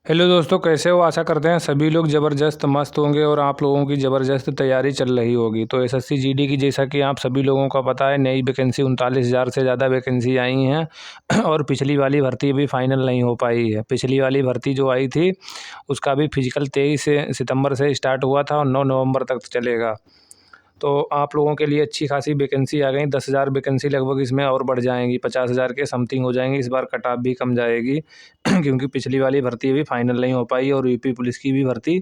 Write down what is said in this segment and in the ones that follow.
Hello दोस्तों, कैसे हो? आशा करते हैं सभी लोग ज़बरदस्त मस्त होंगे और आप लोगों की ज़बरदस्त तैयारी चल रही होगी। तो एसएससी जीडी की, जैसा कि आप सभी लोगों का पता है, नई वैकेंसी 39,000 से ज़्यादा वैकेंसी आई हैं और पिछली वाली भर्ती अभी फाइनल नहीं हो पाई है। पिछली वाली भर्ती जो आई थी उसका भी फिजिकल 23 सितंबर से स्टार्ट हुआ था और 9 नवंबर तक चलेगा। तो आप लोगों के लिए अच्छी खासी वैकेंसी आ गई। 10,000 वैकेंसी लगभग इसमें और बढ़ जाएंगी, 50,000 के समथिंग हो जाएंगी। इस बार कट ऑफ भी कम जाएगी क्योंकि पिछली वाली भर्ती अभी फाइनल नहीं हो पाई और यूपी पुलिस की भी भर्ती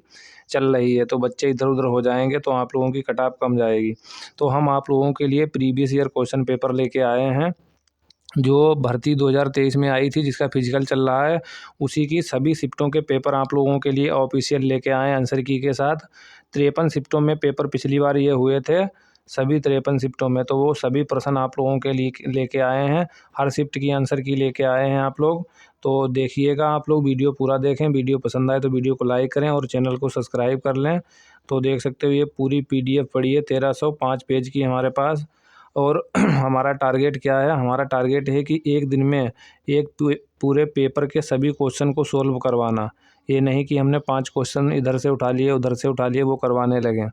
चल रही है। तो बच्चे इधर उधर हो जाएंगे तो आप लोगों की कट ऑफ कम जाएगी। तो हम आप लोगों के लिए प्रीवियस ईयर क्वेश्चन पेपर लेके आए हैं। जो भर्ती 2023 में आई थी, जिसका फिजिकल चल रहा है, उसी की सभी शिफ्टों के पेपर आप लोगों के लिए ऑफिशियल लेके आए हैं आंसर की के साथ। 53 शिफ्टों में पेपर पिछली बार ये हुए थे, सभी 53 शिफ्टों में। तो वो सभी प्रश्न आप लोगों के लिए लेके आए हैं। हर शिफ्ट की आंसर की लेके आए हैं आप लोग। तो देखिएगा, आप लोग वीडियो पूरा देखें। वीडियो पसंद आए तो वीडियो को लाइक करें और चैनल को सब्सक्राइब कर लें। तो देख सकते हो, ये पूरी PDF पड़ी है, 1305 पेज की हमारे पास। और हमारा टारगेट क्या है? हमारा टारगेट है कि एक दिन में एक पूरे पेपर के सभी क्वेश्चन को सोल्व करवाना। ये नहीं कि हमने 5 क्वेश्चन इधर से उठा लिए उधर से उठा लिए वो करवाने लगे।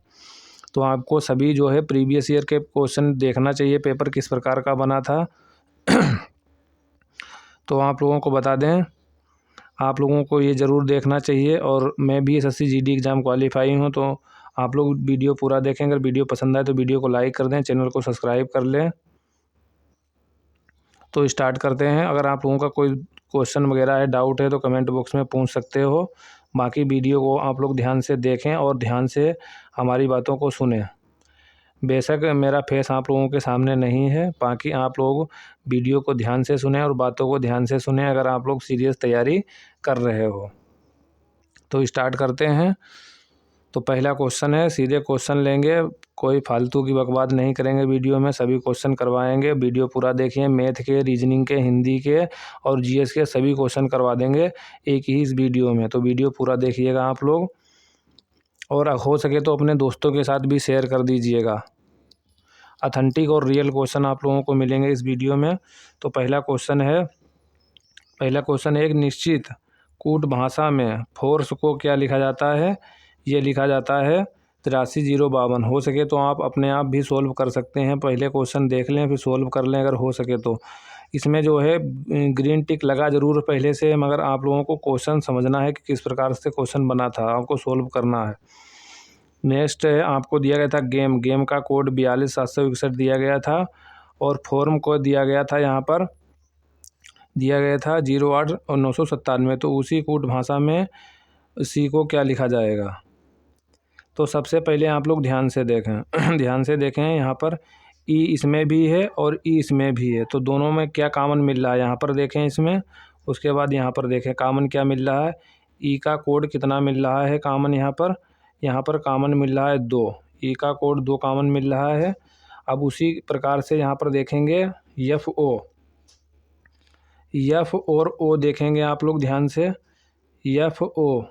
तो आपको सभी जो है प्रीवियस ईयर के क्वेश्चन देखना चाहिए, पेपर किस प्रकार का बना था। तो आप लोगों को बता दें, आप लोगों को ये ज़रूर देखना चाहिए। और मैं भी एसएससी जीडी एग्ज़ाम क्वालिफाई हूँ। तो आप लोग वीडियो पूरा देखें। अगर वीडियो पसंद आए तो वीडियो को लाइक कर दें, चैनल को सब्सक्राइब कर लें। तो स्टार्ट करते हैं। अगर आप लोगों का कोई क्वेश्चन वगैरह है, डाउट है, तो कमेंट बॉक्स में पूछ सकते हो। बाकी वीडियो को आप लोग ध्यान से देखें और ध्यान से हमारी बातों को सुनें। बेशक मेरा फेस आप लोगों के सामने नहीं है, बाकी आप लोग वीडियो को ध्यान से सुनें और बातों को ध्यान से सुनें अगर आप लोग सीरियस तैयारी कर रहे हो। तो स्टार्ट करते हैं। तो पहला क्वेश्चन है, सीधे क्वेश्चन लेंगे, कोई फालतू की बकवास नहीं करेंगे। वीडियो में सभी क्वेश्चन करवाएंगे। वीडियो पूरा देखिए। मैथ के, रीजनिंग के, हिंदी के और जीएस के सभी क्वेश्चन करवा देंगे एक ही इस वीडियो में। तो वीडियो पूरा देखिएगा आप लोग, और हो सके तो अपने दोस्तों के साथ भी शेयर कर दीजिएगा। ऑथेंटिक और रियल क्वेश्चन आप लोगों को मिलेंगे इस वीडियो में। तो पहला क्वेश्चन है, एक निश्चित कूट भाषा में फोर्स को क्या लिखा जाता है? ये लिखा जाता है 83,052। हो सके तो आप अपने आप भी सोल्व कर सकते हैं। पहले क्वेश्चन देख लें फिर सोल्व कर लें अगर हो सके तो। इसमें जो है ग्रीन टिक लगा ज़रूर पहले से, मगर आप लोगों को क्वेश्चन समझना है कि किस प्रकार से क्वेश्चन बना था, आपको सोल्व करना है। नेक्स्ट है, आपको दिया गया था गेम का कोड 42,761 दिया गया था और फॉर्म को दिया गया था, यहाँ पर दिया गया था 08 और 997। तो उसी कूट भाषा में सी को क्या लिखा जाएगा? तो सबसे पहले आप लोग ध्यान से देखें ध्यान से देखें, यहाँ पर ई इसमें भी है और ई इसमें भी है। तो दोनों में क्या कॉमन मिल रहा है यहाँ पर देखें इसमें। उसके बाद यहाँ पर देखें कॉमन क्या मिल रहा है। ई का कोड कितना मिल रहा है कॉमन? यहाँ पर कॉमन मिल रहा है 2। ई का कोड 2 कॉमन मिल रहा है। अब उसी प्रकार से यहाँ पर देखेंगे एफ और ओ देखेंगे आप लोग ध्यान से। एफ ओ,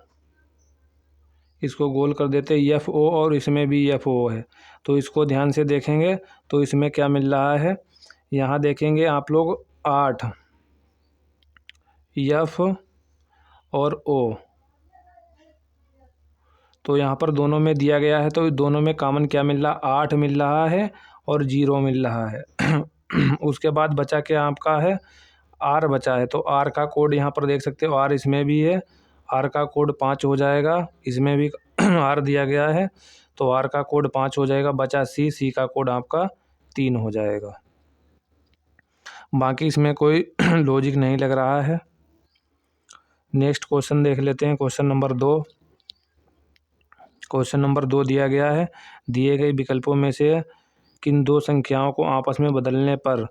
इसको गोल कर देते एफ ओ, और इसमें भी एफ ओ है। तो इसको ध्यान से देखेंगे तो इसमें क्या मिल रहा है, यहाँ देखेंगे आप लोग 8 एफ और ओ। तो यहाँ पर दोनों में दिया गया है, तो दोनों में कॉमन क्या मिल रहा? 8 मिल रहा है और 0 मिल रहा है उसके बाद बचा क्या आपका है? आर बचा है। तो आर का कोड यहाँ पर देख सकते हो, आर इसमें भी है। आर का कोड 5 हो जाएगा, इसमें भी आर दिया गया है तो आर का कोड 5 हो जाएगा। बचा सी का कोड आपका 3 हो जाएगा। बाकी इसमें कोई लॉजिक नहीं लग रहा है। नेक्स्ट क्वेश्चन देख लेते हैं, क्वेश्चन नंबर 2। क्वेश्चन नंबर 2 दिया गया है, दिए गए विकल्पों में से किन 2 संख्याओं को आपस में बदलने पर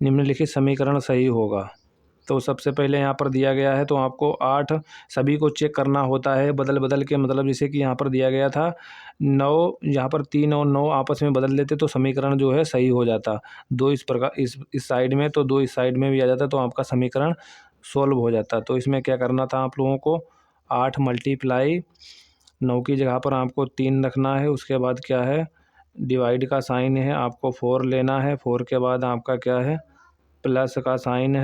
निम्नलिखित समीकरण सही होगा? तो सबसे पहले यहाँ पर दिया गया है, तो आपको 8 सभी को चेक करना होता है बदल बदल के। मतलब जैसे कि यहाँ पर दिया गया था 9, यहाँ पर 3 और 9 आपस में बदल देते तो समीकरण जो है सही हो जाता। 2 इस प्रकार इस साइड में, तो 2 इस साइड में भी आ जाता, तो आपका समीकरण सोल्व हो जाता। तो इसमें क्या करना था आप लोगों को, 8 मल्टीप्लाई 9 की जगह पर आपको 3 रखना है। उसके बाद क्या है, डिवाइड का साइन है, आपको 4 लेना है। 4 के बाद आपका क्या है, प्लस का साइन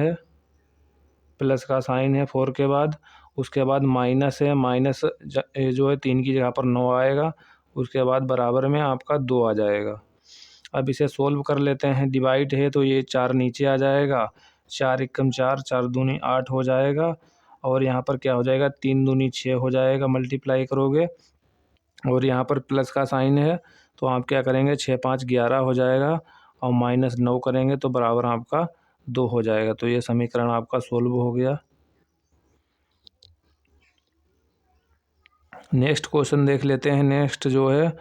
है 4 के बाद। उसके बाद माइनस है, माइनस जो है 3 की जगह पर 9 आएगा। उसके बाद बराबर में आपका 2 आ जाएगा। अब इसे सोल्व कर लेते हैं। डिवाइड है तो ये 4 नीचे आ जाएगा, 4 एकम 4, 4 दूनी 8 हो जाएगा। और यहाँ पर क्या हो जाएगा, 3 दूनी 6 हो जाएगा, मल्टीप्लाई करोगे। और यहाँ पर प्लस का साइन है तो आप क्या करेंगे, 6 5 11 हो जाएगा, और माइनस 9 करेंगे तो बराबर आपका 2 हो जाएगा। तो ये समीकरण आपका सोल्व हो गया। नेक्स्ट क्वेश्चन देख लेते हैं। नेक्स्ट जो है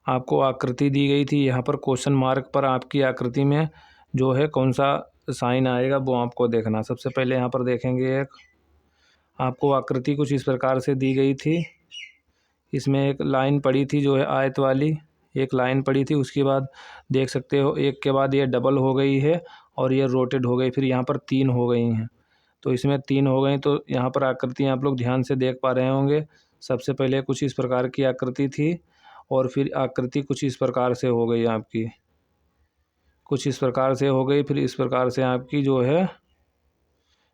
आपको आकृति दी गई थी, यहाँ पर क्वेश्चन मार्क पर आपकी आकृति में जो है कौन सा साइन आएगा वो आपको देखना। सबसे पहले यहाँ पर देखेंगे, एक आपको आकृति कुछ इस प्रकार से दी गई थी। इसमें एक लाइन पड़ी थी जो है आयत वाली, एक लाइन पड़ी थी। उसके बाद देख सकते हो एक के बाद ये डबल हो गई है और ये रोटेट हो गई, फिर यहाँ पर 3 हो गई हैं। तो इसमें 3 हो गई, तो यहाँ पर आकृति आप लोग ध्यान से देख पा रहे होंगे। सबसे पहले कुछ इस प्रकार की आकृति थी और फिर आकृति कुछ इस प्रकार से हो गई आपकी, कुछ इस प्रकार से हो गई, फिर इस प्रकार से आपकी जो है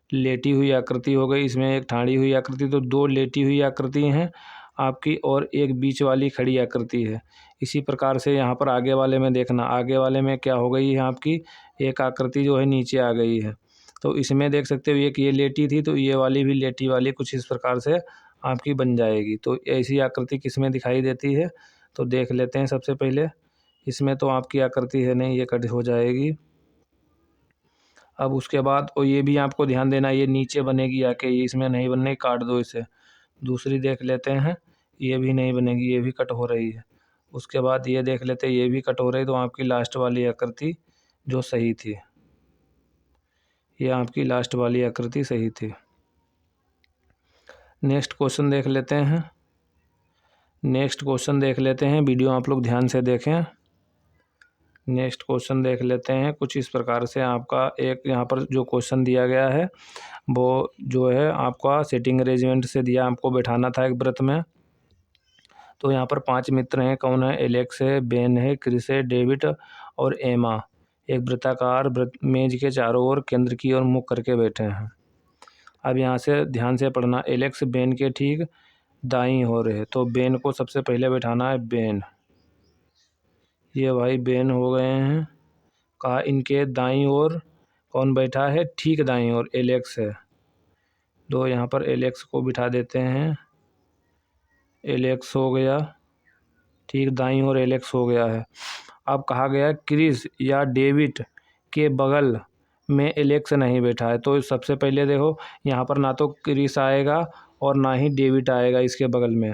लेटी हुई आकृति हो गई। इसमें एक ठाड़ी हुई आकृति, तो 2 लेटी हुई आकृति हैं आपकी और एक बीच वाली खड़ी आकृति है। इसी प्रकार से यहाँ पर आगे वाले में देखना, आगे वाले में क्या हो गई है आपकी, एक आकृति जो है नीचे आ गई है। तो इसमें देख सकते हो एक ये लेटी थी, तो ये वाली भी लेटी वाली कुछ इस प्रकार से आपकी बन जाएगी। तो ऐसी आकृति किस में दिखाई देती है, तो देख लेते हैं। सबसे पहले इसमें तो आपकी आकृति है नहीं, ये कट हो जाएगी। अब उसके बाद और ये भी आपको ध्यान देना, ये नीचे बनेगी आके, ये इसमें नहीं बनने, काट दो इसे। दूसरी देख लेते हैं, ये भी नहीं बनेगी, ये भी कट हो रही है। उसके बाद ये देख लेते हैं, ये भी कट हो रही, तो आपकी लास्ट वाली आकृति जो सही थी, ये आपकी लास्ट वाली आकृति सही थी। नेक्स्ट क्वेश्चन देख लेते हैं। नेक्स्ट क्वेश्चन देख लेते हैं, वीडियो आप लोग ध्यान से देखें। नेक्स्ट क्वेश्चन देख लेते हैं। कुछ इस प्रकार से आपका एक यहाँ पर जो क्वेश्चन दिया गया है वो जो है आपका सेटिंग अरेंजमेंट से दिया, आपको बैठाना था एक व्रत में। तो यहाँ पर 5 मित्र हैं, कौन है, एलेक्स है, बेन है, क्रिस है, डेविड और एमा। एक वृत्ताकार मेज के चारों ओर केंद्र की ओर मुख करके बैठे हैं। अब यहाँ से ध्यान से पढ़ना, एलेक्स बेन के ठीक दाईं ओर है, तो बेन को सबसे पहले बैठाना है, बेन। ये भाई बेन हो गए हैं। कहा इनके दाईं ओर कौन बैठा है, ठीक दाईं ओर एलेक्स है। तो यहाँ पर एलेक्स को बिठा देते हैं, एलेक्स हो गया, ठीक दाईं ओर एलेक्स हो गया है। अब कहा गया क्रिस या डेविड के बगल में एलेक्स नहीं बैठा है। तो सबसे पहले देखो यहाँ पर ना तो क्रिस आएगा और ना ही डेविड आएगा इसके बगल में,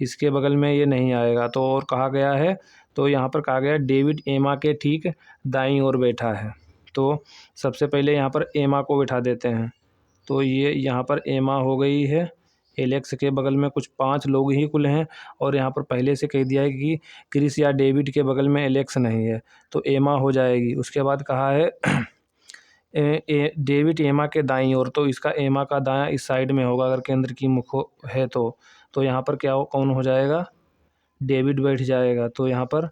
इसके बगल में ये नहीं आएगा। तो और कहा गया है, तो यहाँ पर कहा गया डेविड एमा के ठीक दाईं ओर बैठा है। तो सबसे पहले यहाँ पर एमा को बैठा देते हैं। तो ये यहाँ पर एमा हो गई है, एलेक्स के बगल में कुछ 5 लोग ही कुल हैं। और यहाँ पर पहले से कह दिया है कि क्रिस या डेविड के बगल में एलेक्स नहीं है, तो एमा हो जाएगी। उसके बाद कहा है डेविड एमा के दाईं ओर, तो इसका एमा का दायां इस साइड में होगा अगर केंद्र की मुख है तो यहाँ पर क्या कौन हो जाएगा, डेविड बैठ जाएगा। तो यहाँ पर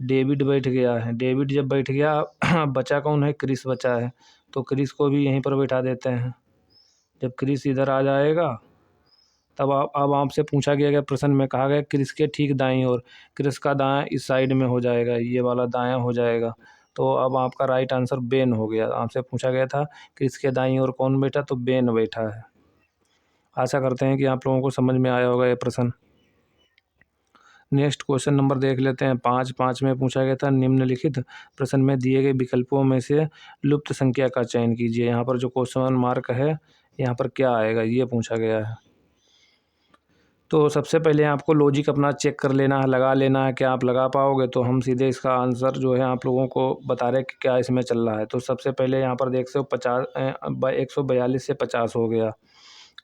डेविड बैठ गया है। डेविड जब बैठ गया बचा कौन है, क्रिस बचा है। तो क्रिस को भी यहीं पर बैठा देते हैं। जब क्रिस इधर आ जाएगा तब अब आपसे पूछा गया प्रश्न में कहा गया क्रिस के ठीक दाईं ओर, क्रिस का दायां इस साइड में हो जाएगा, ये वाला दायां हो जाएगा। तो अब आपका राइट आंसर बेन हो गया। आपसे पूछा गया था क्रिस के दाईं ओर कौन बैठा, तो बेन बैठा है। आशा करते हैं कि आप लोगों को समझ में आया होगा ये प्रश्न। नेक्स्ट क्वेश्चन नंबर देख लेते हैं 5 में पूछा गया था निम्नलिखित प्रश्न में दिए गए विकल्पों में से लुप्त संख्या का चयन कीजिए। यहाँ पर जो क्वेश्चन मार्क है यहाँ पर क्या आएगा ये पूछा गया है। तो सबसे पहले आपको लॉजिक अपना चेक कर लेना है, लगा लेना है। क्या आप लगा पाओगे, तो हम सीधे इसका आंसर जो है आप लोगों को बता रहे कि क्या इसमें चल रहा है। तो सबसे पहले यहाँ पर देख सकते हो 142 से 50 हो गया,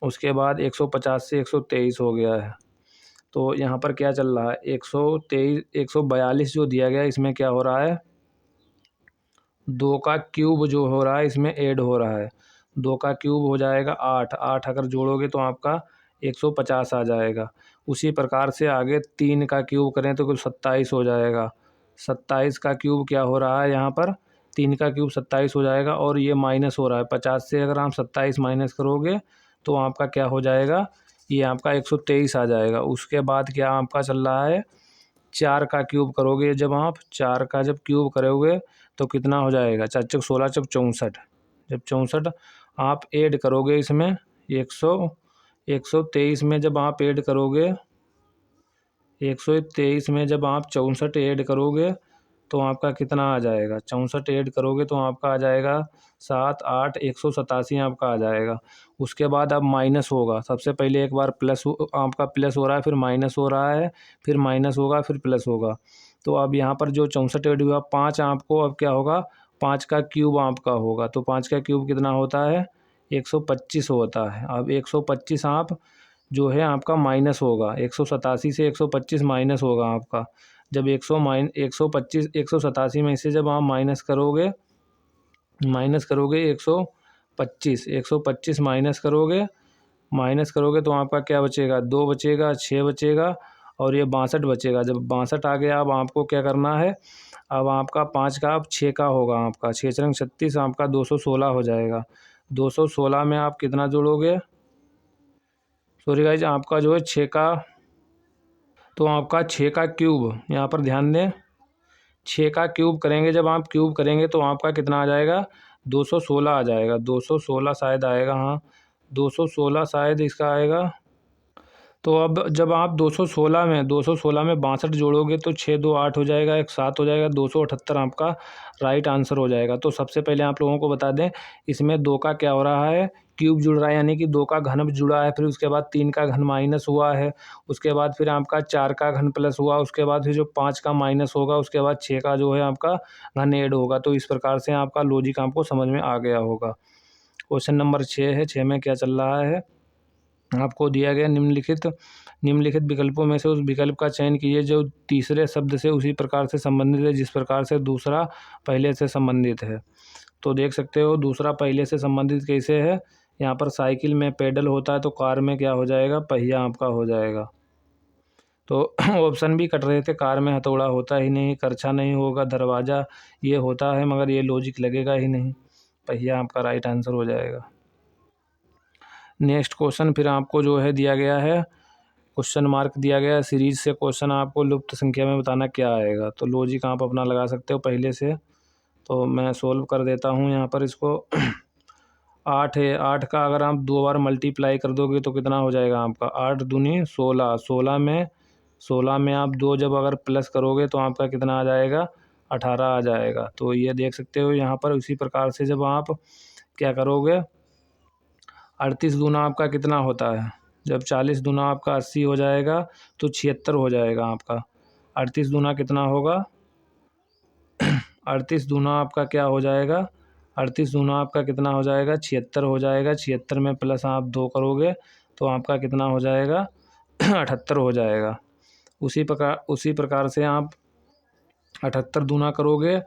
उसके बाद 150 से 123 हो गया है। तो यहाँ पर क्या चल रहा है, 142 जो दिया गया इसमें क्या हो रहा है, 2 का क्यूब जो हो रहा है इसमें ऐड हो रहा है। 2 का क्यूब हो जाएगा 8 अगर जोड़ोगे तो आपका 150 आ जाएगा। उसी प्रकार से आगे 3 का क्यूब करें तो कुल 27 हो जाएगा। 27 का क्यूब क्या हो रहा है यहाँ पर, 3 का क्यूब 27 हो जाएगा। और ये माइनस हो रहा है 50 से, अगर आप 27 माइनस करोगे तो आपका क्या हो जाएगा, ये आपका 123 आ जाएगा। उसके बाद क्या आपका चल रहा है, 4 का क्यूब करोगे जब आप, 4 का जब क्यूब करोगे तो कितना हो जाएगा, 4 चौक 16 चौक 64। जब 64 आप ऐड करोगे इसमें 123 में जब आप ऐड करोगे, 123 में जब आप 64 ऐड करोगे तो आपका कितना आ जाएगा, 64 ऐड करोगे तो आपका आ जाएगा 7 8 187 आपका आ जाएगा। उसके बाद अब माइनस होगा, सबसे पहले एक बार प्लस आपका प्लस हो रहा है, फिर माइनस हो रहा है, फिर माइनस होगा, फिर प्लस होगा। तो अब यहाँ पर जो 64 ऐड हुआ 5 आपको अब क्या होगा, 5 का क्यूब आपका होगा। तो 5 का क्यूब कितना होता है, 125 होता है। अब 125 आप जो है आपका माइनस होगा, 187 से 125 माइनस होगा आपका। जब 125 187 में से जब आप माइनस करोगे 125 माइनस करोगे तो आपका क्या बचेगा, 2 बचेगा, 6 बचेगा और ये 62 बचेगा। जब 62 आ गया अब आपको क्या करना है, अब आपका 5 का अब 6 का होगा, आपका 6 चरंग 36 आपका 216 हो जाएगा। 216 में आप कितना जोड़ोगे, सॉरी गाइज, आपका जो है 6 का, तो आपका 6 का क्यूब, यहाँ पर ध्यान दें, 6 का क्यूब करेंगे जब आप क्यूब करेंगे तो आपका कितना आ जाएगा, 216 आ जाएगा। 216 शायद आएगा, हाँ 216 शायद इसका आएगा। तो अब जब आप 216 में 62 जोड़ोगे तो 6 2 8 हो जाएगा, एक 7 हो जाएगा, 278 आपका राइट आंसर हो जाएगा। तो सबसे पहले आप लोगों को बता दें, इसमें 2 का क्या हो रहा है, क्यूब जुड़ रहा है, यानी कि 2 का घन जुड़ा है, फिर उसके बाद 3 का घन माइनस हुआ है, उसके बाद फिर आपका 4 का घन प्लस हुआ, उसके बाद फिर जो 5 का माइनस होगा, उसके बाद 6 का जो है आपका घन ऐड होगा। तो इस प्रकार से आपका लॉजिक आपको समझ में आ गया होगा। क्वेश्चन नंबर 6 है, 6 में क्या चल रहा है, आपको दिया गया निम्नलिखित विकल्पों में से उस विकल्प का चयन कीजिए जो तीसरे शब्द से उसी प्रकार से संबंधित है जिस प्रकार से दूसरा पहले से संबंधित है। तो देख सकते हो दूसरा पहले से संबंधित कैसे है, यहाँ पर साइकिल में पेडल होता है तो कार में क्या हो जाएगा, पहिया आपका हो जाएगा। तो ऑप्शन भी कट रहे थे, कार में हथौड़ा होता ही नहीं, करछा नहीं होगा, दरवाज़ा ये होता है मगर ये लॉजिक लगेगा ही नहीं, पहिया आपका राइट आंसर हो जाएगा। नेक्स्ट क्वेश्चन फिर आपको जो है दिया गया है, क्वेश्चन मार्क दिया गया है, सीरीज से क्वेश्चन आपको लुप्त संख्या में बताना क्या आएगा। तो लॉजिक आप अपना लगा सकते हो पहले से, तो मैं सोल्व कर देता हूँ यहाँ पर इसको। 8 है, 8 का अगर आप 2 बार मल्टीप्लाई कर दोगे तो कितना हो जाएगा आपका, 8 दूनी 16, 16 में आप 2 जब अगर प्लस करोगे तो आपका कितना आ जाएगा, 18 आ जाएगा। तो ये देख सकते हो यहाँ पर उसी प्रकार से जब आप क्या करोगे, 38 दूना आपका कितना होता है, जब 40 दूना आपका 80 हो जाएगा तो 76 हो जाएगा आपका। 38 दूना कितना होगा, 38 दूना आपका क्या हो जाएगा, 38 दूना आपका कितना हो जाएगा, 76 हो जाएगा। 76 में प्लस आप 2 करोगे तो आपका कितना हो जाएगा, 78 हो जाएगा। उसी प्रकार से आप 78 दूना करोगे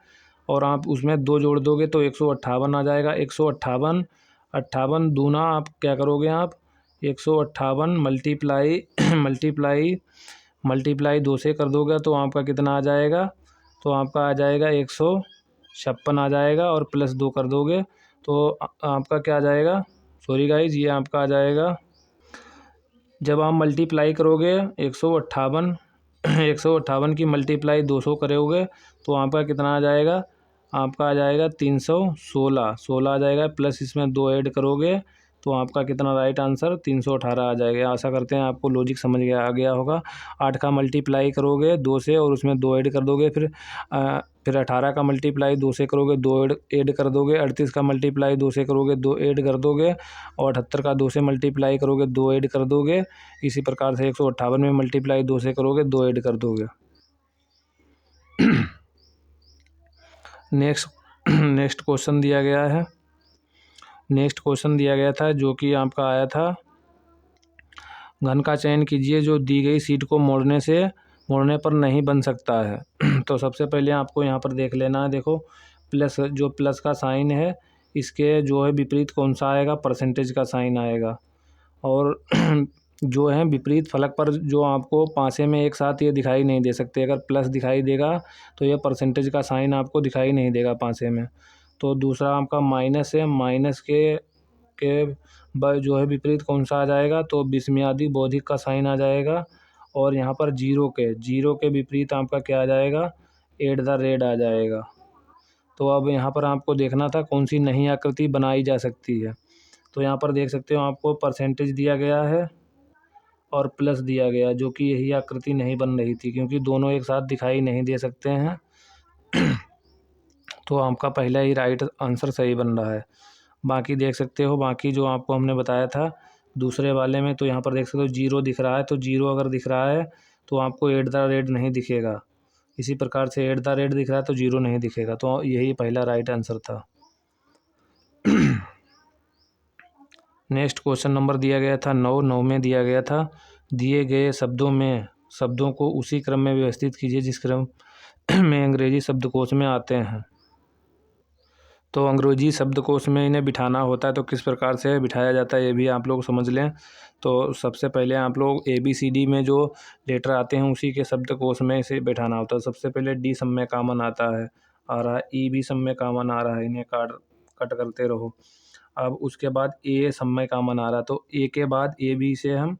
और आप उसमें 2 जोड़ दोगे तो 158 आ जाएगा। 158 दूना आप क्या करोगे, आप 158 मल्टीप्लाई 2 से कर दोगे तो आपका कितना आ जाएगा, तो आपका आ जाएगा 156 आ जाएगा, और प्लस 2 कर दोगे तो आपका क्या आ जाएगा, सॉरी गाइज, ये आपका आ जाएगा, जब आप मल्टीप्लाई करोगे 158 की मल्टीप्लाई 200 करोगे तो आपका कितना आ जाएगा, आपका आ जाएगा 316 आ जाएगा, प्लस इसमें 2 ऐड करोगे तो आपका कितना राइट आंसर 318 आ जाएगा। आशा करते हैं आपको लॉजिक समझ आ गया होगा। 8 का मल्टीप्लाई करोगे 2 से और उसमें 2 ऐड कर दोगे, फिर 18 का मल्टीप्लाई 2 से करोगे, 2 ऐड कर दोगे। 38 का मल्टीप्लाई 2 से करोगे, 2 ऐड कर दोगे, और 78 का 2 से मल्टीप्लाई करोगे, 2 ऐड कर दोगे। इसी प्रकार से 158 में मल्टीप्लाई 2 से करोगे, 2 ऐड कर दोगे। नेक्स्ट क्वेश्चन दिया गया है, नेक्स्ट क्वेश्चन दिया गया था जो कि आपका आया था, घन का चयन कीजिए जो दी गई सीट को मोड़ने पर नहीं बन सकता है। तो सबसे पहले आपको यहाँ पर देख लेना है, देखो प्लस, जो प्लस का साइन है इसके जो है विपरीत कौन सा आएगा, परसेंटेज का साइन आएगा। और जो है विपरीत फलक पर जो आपको पासे में एक साथ ये दिखाई नहीं दे सकते, अगर प्लस दिखाई देगा तो ये परसेंटेज का साइन आपको दिखाई नहीं देगा पासे में। तो दूसरा आपका माइनस है, माइनस के के जो है विपरीत कौन सा आ जाएगा, तो विस्मयादि बोधिक का साइन आ जाएगा। और यहाँ पर जीरो के विपरीत आपका क्या आ जाएगा, एट द रेट आ जाएगा। तो अब यहाँ पर आपको देखना था कौन सी नई आकृति बनाई जा सकती है। तो यहाँ पर देख सकते हो आपको परसेंटेज दिया गया है और प्लस दिया गया, जो कि यही आकृति नहीं बन रही थी, क्योंकि दोनों एक साथ दिखाई नहीं दे सकते हैं। तो आपका पहला ही राइट आंसर सही बन रहा है। बाकी देख सकते हो, बाकी जो आपको हमने बताया था दूसरे वाले में, तो यहाँ पर देख सकते हो जीरो दिख रहा है, तो जीरो अगर दिख रहा है तो आपको एट द रेट नहीं दिखेगा। इसी प्रकार से एट द रेट दिख रहा है तो जीरो नहीं दिखेगा, तो यही पहला राइट आंसर था। नेक्स्ट क्वेश्चन नंबर दिया गया था 9 में दिया गया था, दिए गए शब्दों को उसी क्रम में व्यवस्थित कीजिए जिस क्रम में अंग्रेजी शब्दकोश में आते हैं। तो अंग्रेजी शब्दकोश में इन्हें बिठाना होता है, तो किस प्रकार से बिठाया जाता है ये भी आप लोग समझ लें। तो सबसे पहले आप लोग ABCD में जो लेटर आते हैं उसी के शब्दकोश में इसे बिठाना होता है। सबसे पहले D सब में कॉमन आता है, आ रहा है, E भी सब में कॉमन आ रहा है, इन्हें कट करते रहो। अब उसके बाद A सब में कॉमन आ रहा है, तो A के बाद AB से हम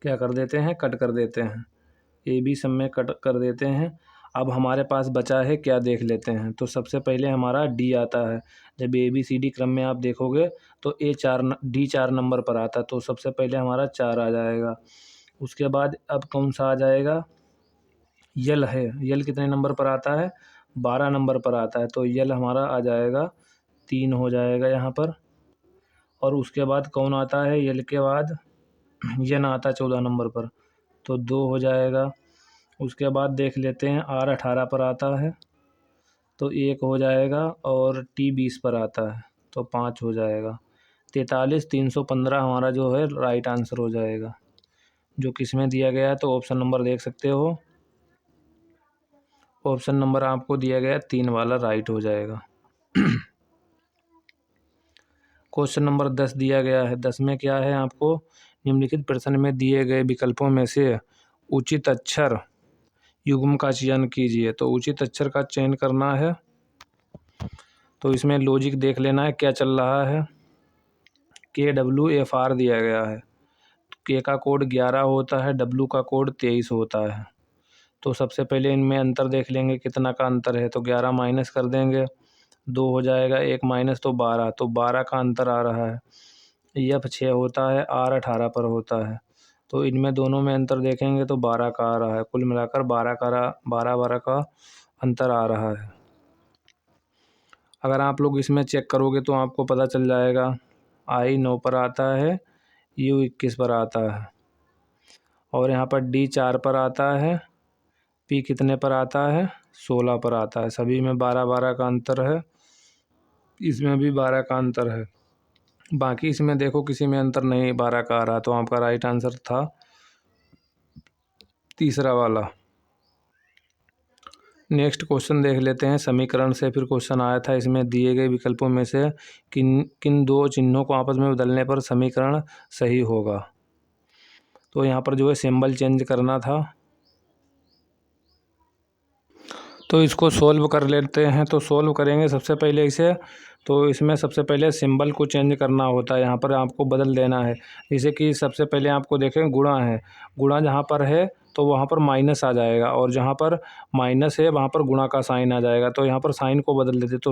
क्या कर देते हैं, कट कर देते हैं। AB सब में कट कर देते हैं। अब हमारे पास बचा है क्या, देख लेते हैं। तो सबसे पहले हमारा D आता है। जब ABCD क्रम में आप देखोगे तो D 4 नंबर पर आता है, तो सबसे पहले हमारा 4 आ जाएगा। उसके बाद अब कौन सा आ जाएगा, यल है। यल कितने नंबर पर आता है, 12 नंबर पर आता है, तो यल हमारा आ जाएगा 3 हो जाएगा यहाँ पर। और उसके बाद कौन आता है, यल के बाद यन आता है 14 नंबर पर, तो 2 हो जाएगा। उसके बाद देख लेते हैं R 18 पर आता है, तो 1 हो जाएगा। और T 20 पर आता है, तो 5 हो जाएगा। 43 315 हमारा जो है राइट आंसर हो जाएगा, जो किस में दिया गया है। तो ऑप्शन नंबर देख सकते हो, ऑप्शन नंबर आपको दिया गया 3 वाला राइट हो जाएगा। क्वेश्चन नंबर 10 दिया गया है। 10 में क्या है, आपको निम्नलिखित प्रश्न में दिए गए विकल्पों में से उचित अक्षर युग्म का चयन कीजिए। तो उचित अक्षर का चयन करना है, तो इसमें लॉजिक देख लेना है क्या चल रहा है। KWFR दिया गया है, K का कोड 11 होता है, W का कोड 23 होता है। तो सबसे पहले इनमें अंतर देख लेंगे कितना का अंतर है, तो 11 माइनस कर देंगे, 2 हो जाएगा, 1 माइनस तो 12, तो 12 का अंतर आ रहा है। F 6 होता है, R 18 पर होता है, तो इनमें दोनों में अंतर देखेंगे तो 12 का आ रहा है। कुल मिलाकर 12 का अंतर आ रहा है। अगर आप लोग इसमें चेक करोगे तो आपको पता चल जाएगा, I 9 पर आता है, U 21 पर आता है, और यहाँ पर D 4 पर आता है, P कितने पर आता है, 16 पर आता है। सभी में 12 का अंतर है, इसमें भी 12 का अंतर है। बाकी इसमें देखो किसी में अंतर नहीं 12 का आ रहा, तो आपका राइट आंसर था तीसरा वाला। नेक्स्ट क्वेश्चन देख लेते हैं। समीकरण से फिर क्वेश्चन आया था, इसमें दिए गए विकल्पों में से किन किन दो चिन्हों को आपस में बदलने पर समीकरण सही होगा। तो यहाँ पर जो है सिंबल चेंज करना था, तो इसको सोल्व कर लेते हैं। तो सोल्व करेंगे सबसे पहले इसे, तो इसमें सबसे पहले सिंबल को चेंज करना होता है, यहाँ पर आपको बदल देना है। जैसे कि सबसे पहले आपको देखें गुणा है, गुणा जहाँ पर है तो वहाँ पर माइनस आ जाएगा, और जहाँ पर माइनस है वहाँ पर गुणा का साइन आ जाएगा, तो यहाँ पर साइन को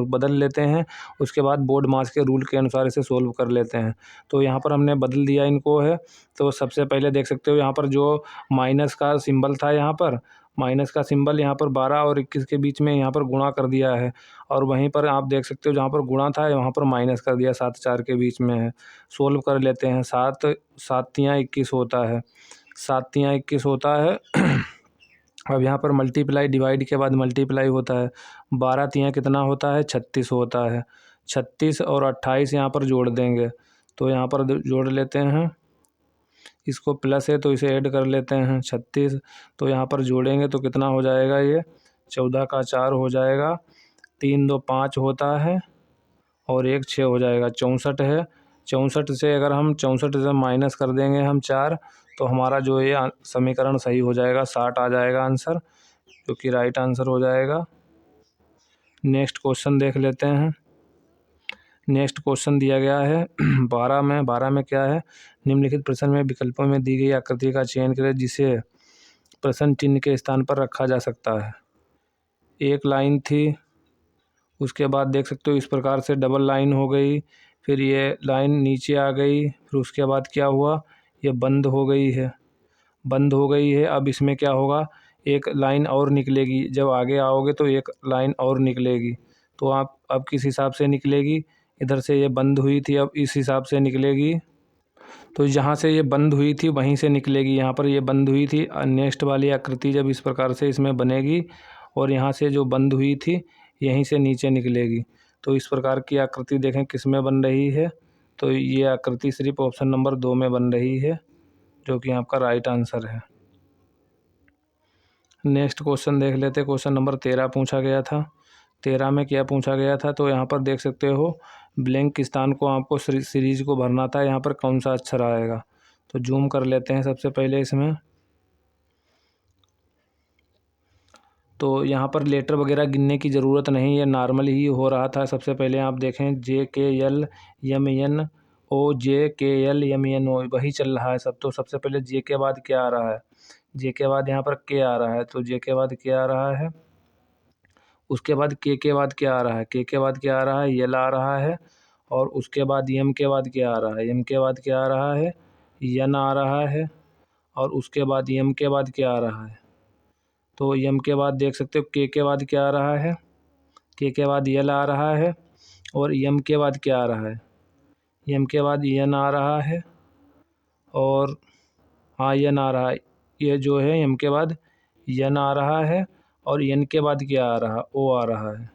बदल लेते हैं। उसके बाद बोर्ड मास के रूल के अनुसार इसे सोल्व कर लेते हैं। तो यहाँ पर हमने बदल दिया इनको है। तो सबसे पहले देख सकते हो यहाँ पर जो माइनस का सिंबल था, यहाँ पर माइनस का सिंबल यहाँ पर 12 और 21 के बीच में यहाँ पर गुणा कर दिया है, और वहीं पर आप देख सकते हो जहाँ पर गुणा था वहाँ पर माइनस कर दिया, 7 4 के बीच में है। सोल्व कर लेते हैं। 7 7 तियाँ 21 होता है, 7 तियाँ 21 होता है। अब यहाँ पर मल्टीप्लाई, डिवाइड के बाद मल्टीप्लाई होता है। 12 तियाँ कितना होता है, 36 होता है। 36 और 28 यहाँ पर जोड़ देंगे, तो यहाँ पर जोड़ लेते हैं। इसको प्लस है तो इसे ऐड कर लेते हैं 36, तो यहाँ पर जोड़ेंगे तो कितना हो जाएगा, ये 14 का 4 हो जाएगा, 3 2 5 होता है, और 1 6 हो जाएगा, 64 है। 64 से अगर हम 64 से माइनस कर देंगे हम 4, तो हमारा जो ये समीकरण सही हो जाएगा, 60 आ जाएगा आंसर, जो कि राइट आंसर हो जाएगा। नेक्स्ट क्वेश्चन देख लेते हैं। नेक्स्ट क्वेश्चन दिया गया है 12 में क्या है, निम्नलिखित प्रश्न में विकल्पों में दी गई आकृति का चयन करें जिसे प्रश्न चिन्ह के स्थान पर रखा जा सकता है। एक लाइन थी, उसके बाद देख सकते हो इस प्रकार से डबल लाइन हो गई, फिर ये लाइन नीचे आ गई, फिर उसके बाद क्या हुआ, ये बंद हो गई है, बंद हो गई है। अब इसमें क्या होगा, एक लाइन और निकलेगी, जब आगे आओगे तो एक लाइन और निकलेगी। तो आप अब किस हिसाब से निकलेगी, इधर से ये बंद हुई थी, अब इस हिसाब से निकलेगी। तो जहाँ से ये बंद हुई थी वहीं से निकलेगी, यहाँ पर ये बंद हुई थी। नेक्स्ट वाली आकृति जब इस प्रकार से इसमें बनेगी और यहाँ से जो बंद हुई थी यहीं से नीचे निकलेगी। तो इस प्रकार की आकृति देखें किस में बन रही है, तो ये आकृति सिर्फ ऑप्शन नंबर 2 में बन रही है, जो कि आपका राइट आंसर है। नेक्स्ट क्वेश्चन देख लेते हैं। क्वेश्चन नंबर 13 पूछा गया था। 13 में क्या पूछा गया था, तो यहाँ पर देख सकते हो ब्लैंक स्थान को आपको सीरीज को भरना था, यहाँ पर कौन सा अक्षर आएगा। तो जूम कर लेते हैं सबसे पहले इसमें। तो यहाँ पर लेटर वगैरह गिनने की ज़रूरत नहीं है, नॉर्मल ही हो रहा था। सबसे पहले आप देखें JKLMNO वही चल रहा है सब। तो सबसे पहले जे के बाद क्या आ रहा है, जे के बाद यहाँ पर के आ रहा है, तो जे के बाद क्या आ रहा है। उसके बाद के बाद क्या आ रहा है, के बाद क्या आ रहा है, यल आ रहा है। और उसके बाद यम के बाद क्या आ रहा है, यम के बाद क्या आ रहा है, यन आ रहा है। और उसके बाद यम के बाद क्या आ रहा है, तो यम के बाद देख सकते हो के बाद क्या आ रहा है, के बाद यल आ रहा है। और यम के बाद क्या आ रहा है, यम के बाद यन आ रहा है। और हाँ यन आ रहा है, ये जो है यम के बाद यन आ रहा है। और यन के बाद क्या आ रहा, ओ आ रहा है।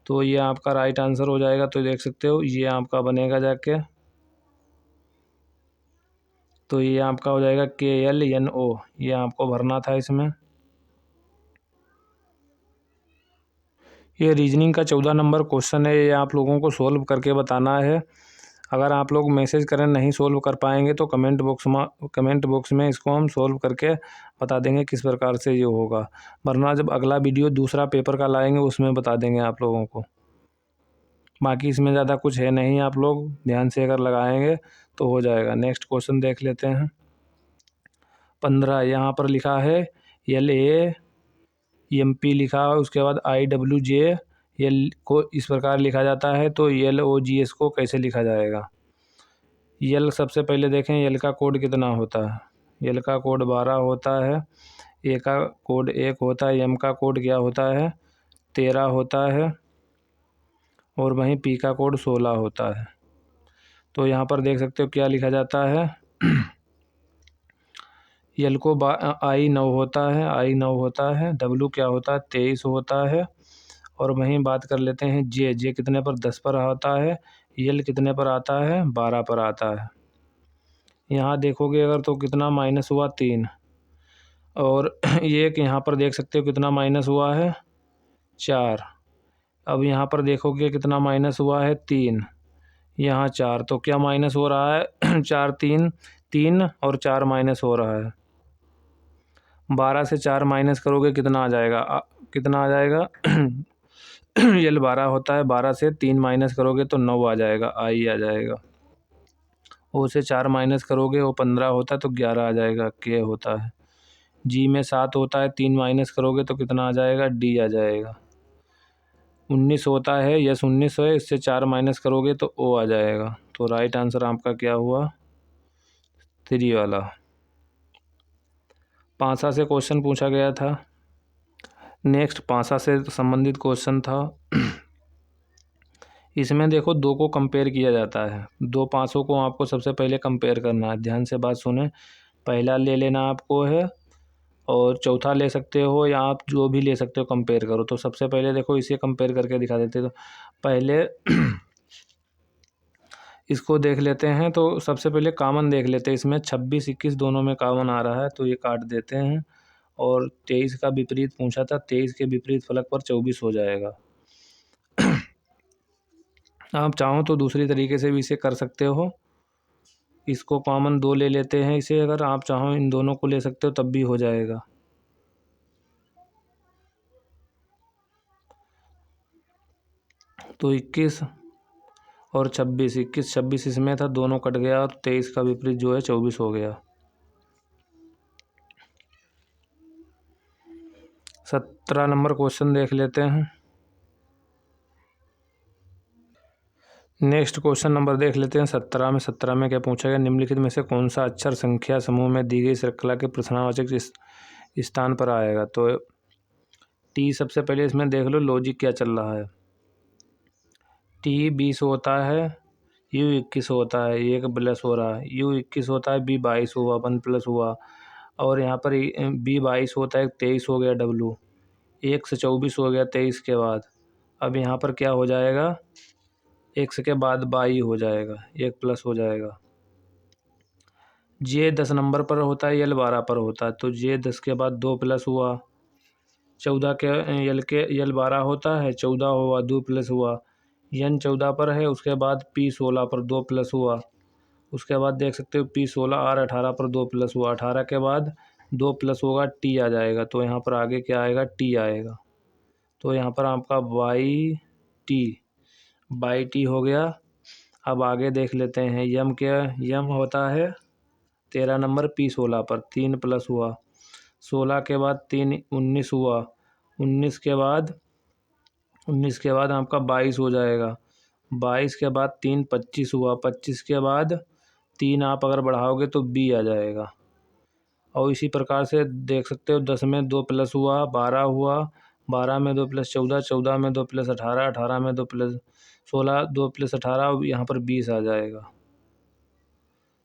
तो ये आपका राइट आंसर हो जाएगा। तो देख सकते हो ये आपका बनेगा जाके, तो ये आपका हो जाएगा KLNO, ये आपको भरना था इसमें। ये रीजनिंग का 14 नंबर क्वेश्चन है, ये आप लोगों को सोल्व करके बताना है। अगर आप लोग मैसेज करें नहीं सोल्व कर पाएंगे तो कमेंट बॉक्स में इसको हम सोल्व करके बता देंगे किस प्रकार से ये होगा, वरना जब अगला वीडियो दूसरा पेपर का लाएंगे उसमें बता देंगे आप लोगों को। बाकी इसमें ज़्यादा कुछ है नहीं, आप लोग ध्यान से अगर लगाएंगे तो हो जाएगा। नेक्स्ट क्वेश्चन देख लेते हैं। 15 यहाँ पर लिखा है LAMP लिखा है, उसके बाद IWJ को इस प्रकार लिखा जाता है। तो LOGS को कैसे लिखा जाएगा। यल सबसे पहले देखें यल का कोड कितना होता है, यल का कोड 12 होता है, ए का कोड 1 होता है, एम का कोड क्या होता है 13 होता है, और वहीं पी का कोड 16 होता है। तो यहाँ पर देख सकते हो क्या लिखा जाता है यल को I9 होता है, I9 होता है, डब्लू क्या होता है 23 होता है। और वहीं बात कर लेते हैं जे कितने पर 10 पर आता है, यल कितने पर आता है 12 पर आता है। यहाँ देखोगे अगर तो कितना माइनस हुआ 3। और ये कि यहाँ पर देख सकते हो कितना माइनस हुआ है 4। अब यहाँ पर देखोगे कितना माइनस हुआ है 3, यहाँ 4। तो क्या माइनस हो रहा है 4 3 और 4 माइनस हो रहा है। 12 से 4 माइनस करोगे कितना आ जाएगा, कितना आ जाएगा यल 12 होता है, 12 से 3 माइनस करोगे तो 9 आ जाएगा, आई आ जाएगा। ओ से 4 माइनस करोगे वो 15 होता है तो 11 आ जाएगा, के होता है। जी में 7 होता है, 3 माइनस करोगे तो कितना आ जाएगा, डी आ जाएगा। 19 होता है, यस 19 है, इससे 4 माइनस करोगे तो ओ आ जाएगा। तो राइट आंसर आपका क्या हुआ 3 वाला। पासा से क्वेश्चन पूछा गया था। नेक्स्ट पासा से संबंधित क्वेश्चन था। इसमें देखो 2 को कंपेयर किया जाता है, 2 पासों को आपको सबसे पहले कंपेयर करना है। ध्यान से बात सुने, पहला ले लेना आपको है और चौथा ले सकते हो, या आप जो भी ले सकते हो कंपेयर करो। तो सबसे पहले देखो इसे कंपेयर करके दिखा देते। तो पहले इसको देख लेते हैं। तो सबसे पहले कॉमन देख लेते हैं, इसमें 26 21 दोनों में कॉमन आ रहा है, तो ये काट देते हैं। और 23 का विपरीत पूछा था, 23 के विपरीत फलक पर 24 हो जाएगा। आप चाहो तो दूसरी तरीके से भी इसे कर सकते हो, इसको कॉमन 2 ले लेते हैं इसे, अगर आप चाहो इन दोनों को ले सकते हो तब भी हो जाएगा। तो 21 और 26, 21 26 इसमें था, दोनों कट गया और 23 का विपरीत जो है 24 हो गया। 17 नंबर क्वेश्चन देख लेते हैं। नेक्स्ट क्वेश्चन नंबर देख लेते हैं 17 में क्या पूछा गया, निम्नलिखित में से कौन सा अक्षर संख्या समूह में दी गई श्रृंखला के प्रश्नवाचक स्थान पर आएगा। तो टी सबसे पहले इसमें देख लो लॉजिक क्या चल रहा है। टी 20 होता है, यू 21 होता है, एक प्लस हो रहा है, यू 21 होता है, बी 22 हुआ, 1 प्लस हुआ, और यहाँ पर बी 22 होता है, 23 हो गया, डब्लू 1 से 24 हो गया 23 के बाद। अब यहाँ पर क्या हो जाएगा, एक्स के बाद 22 हो जाएगा, 1 प्लस हो जाएगा। जे 10 नंबर पर होता है, यल 12 पर होता है, तो जे 10 के बाद 2 प्लस हुआ, 14 के यल 12 होता है, 14 हुआ, 2 प्लस हुआ, यन 14 पर है, उसके बाद पी 16 पर 2 प्लस हुआ, उसके बाद देख सकते हो पी 16 आर 18 पर 2 प्लस हुआ, 18 के बाद 2 प्लस होगा, टी आ जाएगा, तो यहाँ पर आगे क्या आएगा, टी आएगा। तो यहाँ पर आपका बाई टी हो गया। अब आगे देख लेते हैं, यम होता है 13 नंबर, पी 16 पर 3 प्लस हुआ, 16 के बाद 3 19 हुआ, 19 के बाद आपका 22 हो जाएगा, 22 के बाद 3 25 हुआ, 25 के बाद 3 आप अगर बढ़ाओगे तो बी आ जाएगा। और इसी प्रकार से देख सकते हो 10 में 2 प्लस हुआ, 12 हुआ, 12 में 2 प्लस 14, 14 में 2 प्लस 18, 18 में 2 प्लस 16, 2 प्लस 18, यहाँ पर 20 आ जाएगा।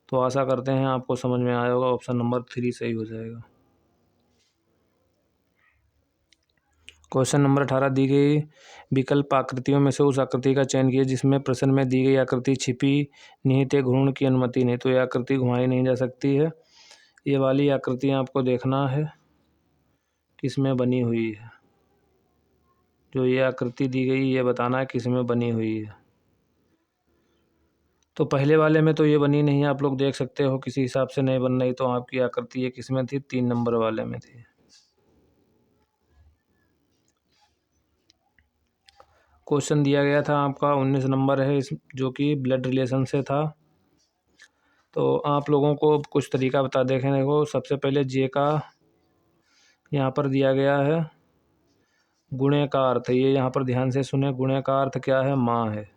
तो आशा करते हैं आपको समझ में आया होगा, ऑप्शन नंबर 3 सही हो जाएगा। क्वेश्चन नंबर 18, दी गई विकल्प आकृतियों में से उस आकृति का चयन कीजिए जिसमें प्रश्न में दी गई आकृति छिपी निहित है, घूर्ण की अनुमति नहीं। तो यह आकृति घुमाई नहीं जा सकती है। ये वाली आकृति आपको देखना है किस में बनी हुई है, जो ये आकृति दी गई ये बताना है किस में बनी हुई है। तो पहले वाले में तो ये बनी नहीं है, आप लोग देख सकते हो किसी हिसाब से नहीं बन रही, तो आपकी आकृति ये किस में थी, 3 नंबर वाले में थी। क्वेश्चन दिया गया था आपका 19 नंबर है, इस जो कि ब्लड रिलेशन से था। तो आप लोगों को कुछ तरीका बता देखें। देखो सबसे पहले जे का यहाँ पर दिया गया है गुणे का अर्थ, ये यहाँ पर ध्यान से सुने, गुणे का अर्थ क्या है, माँ है,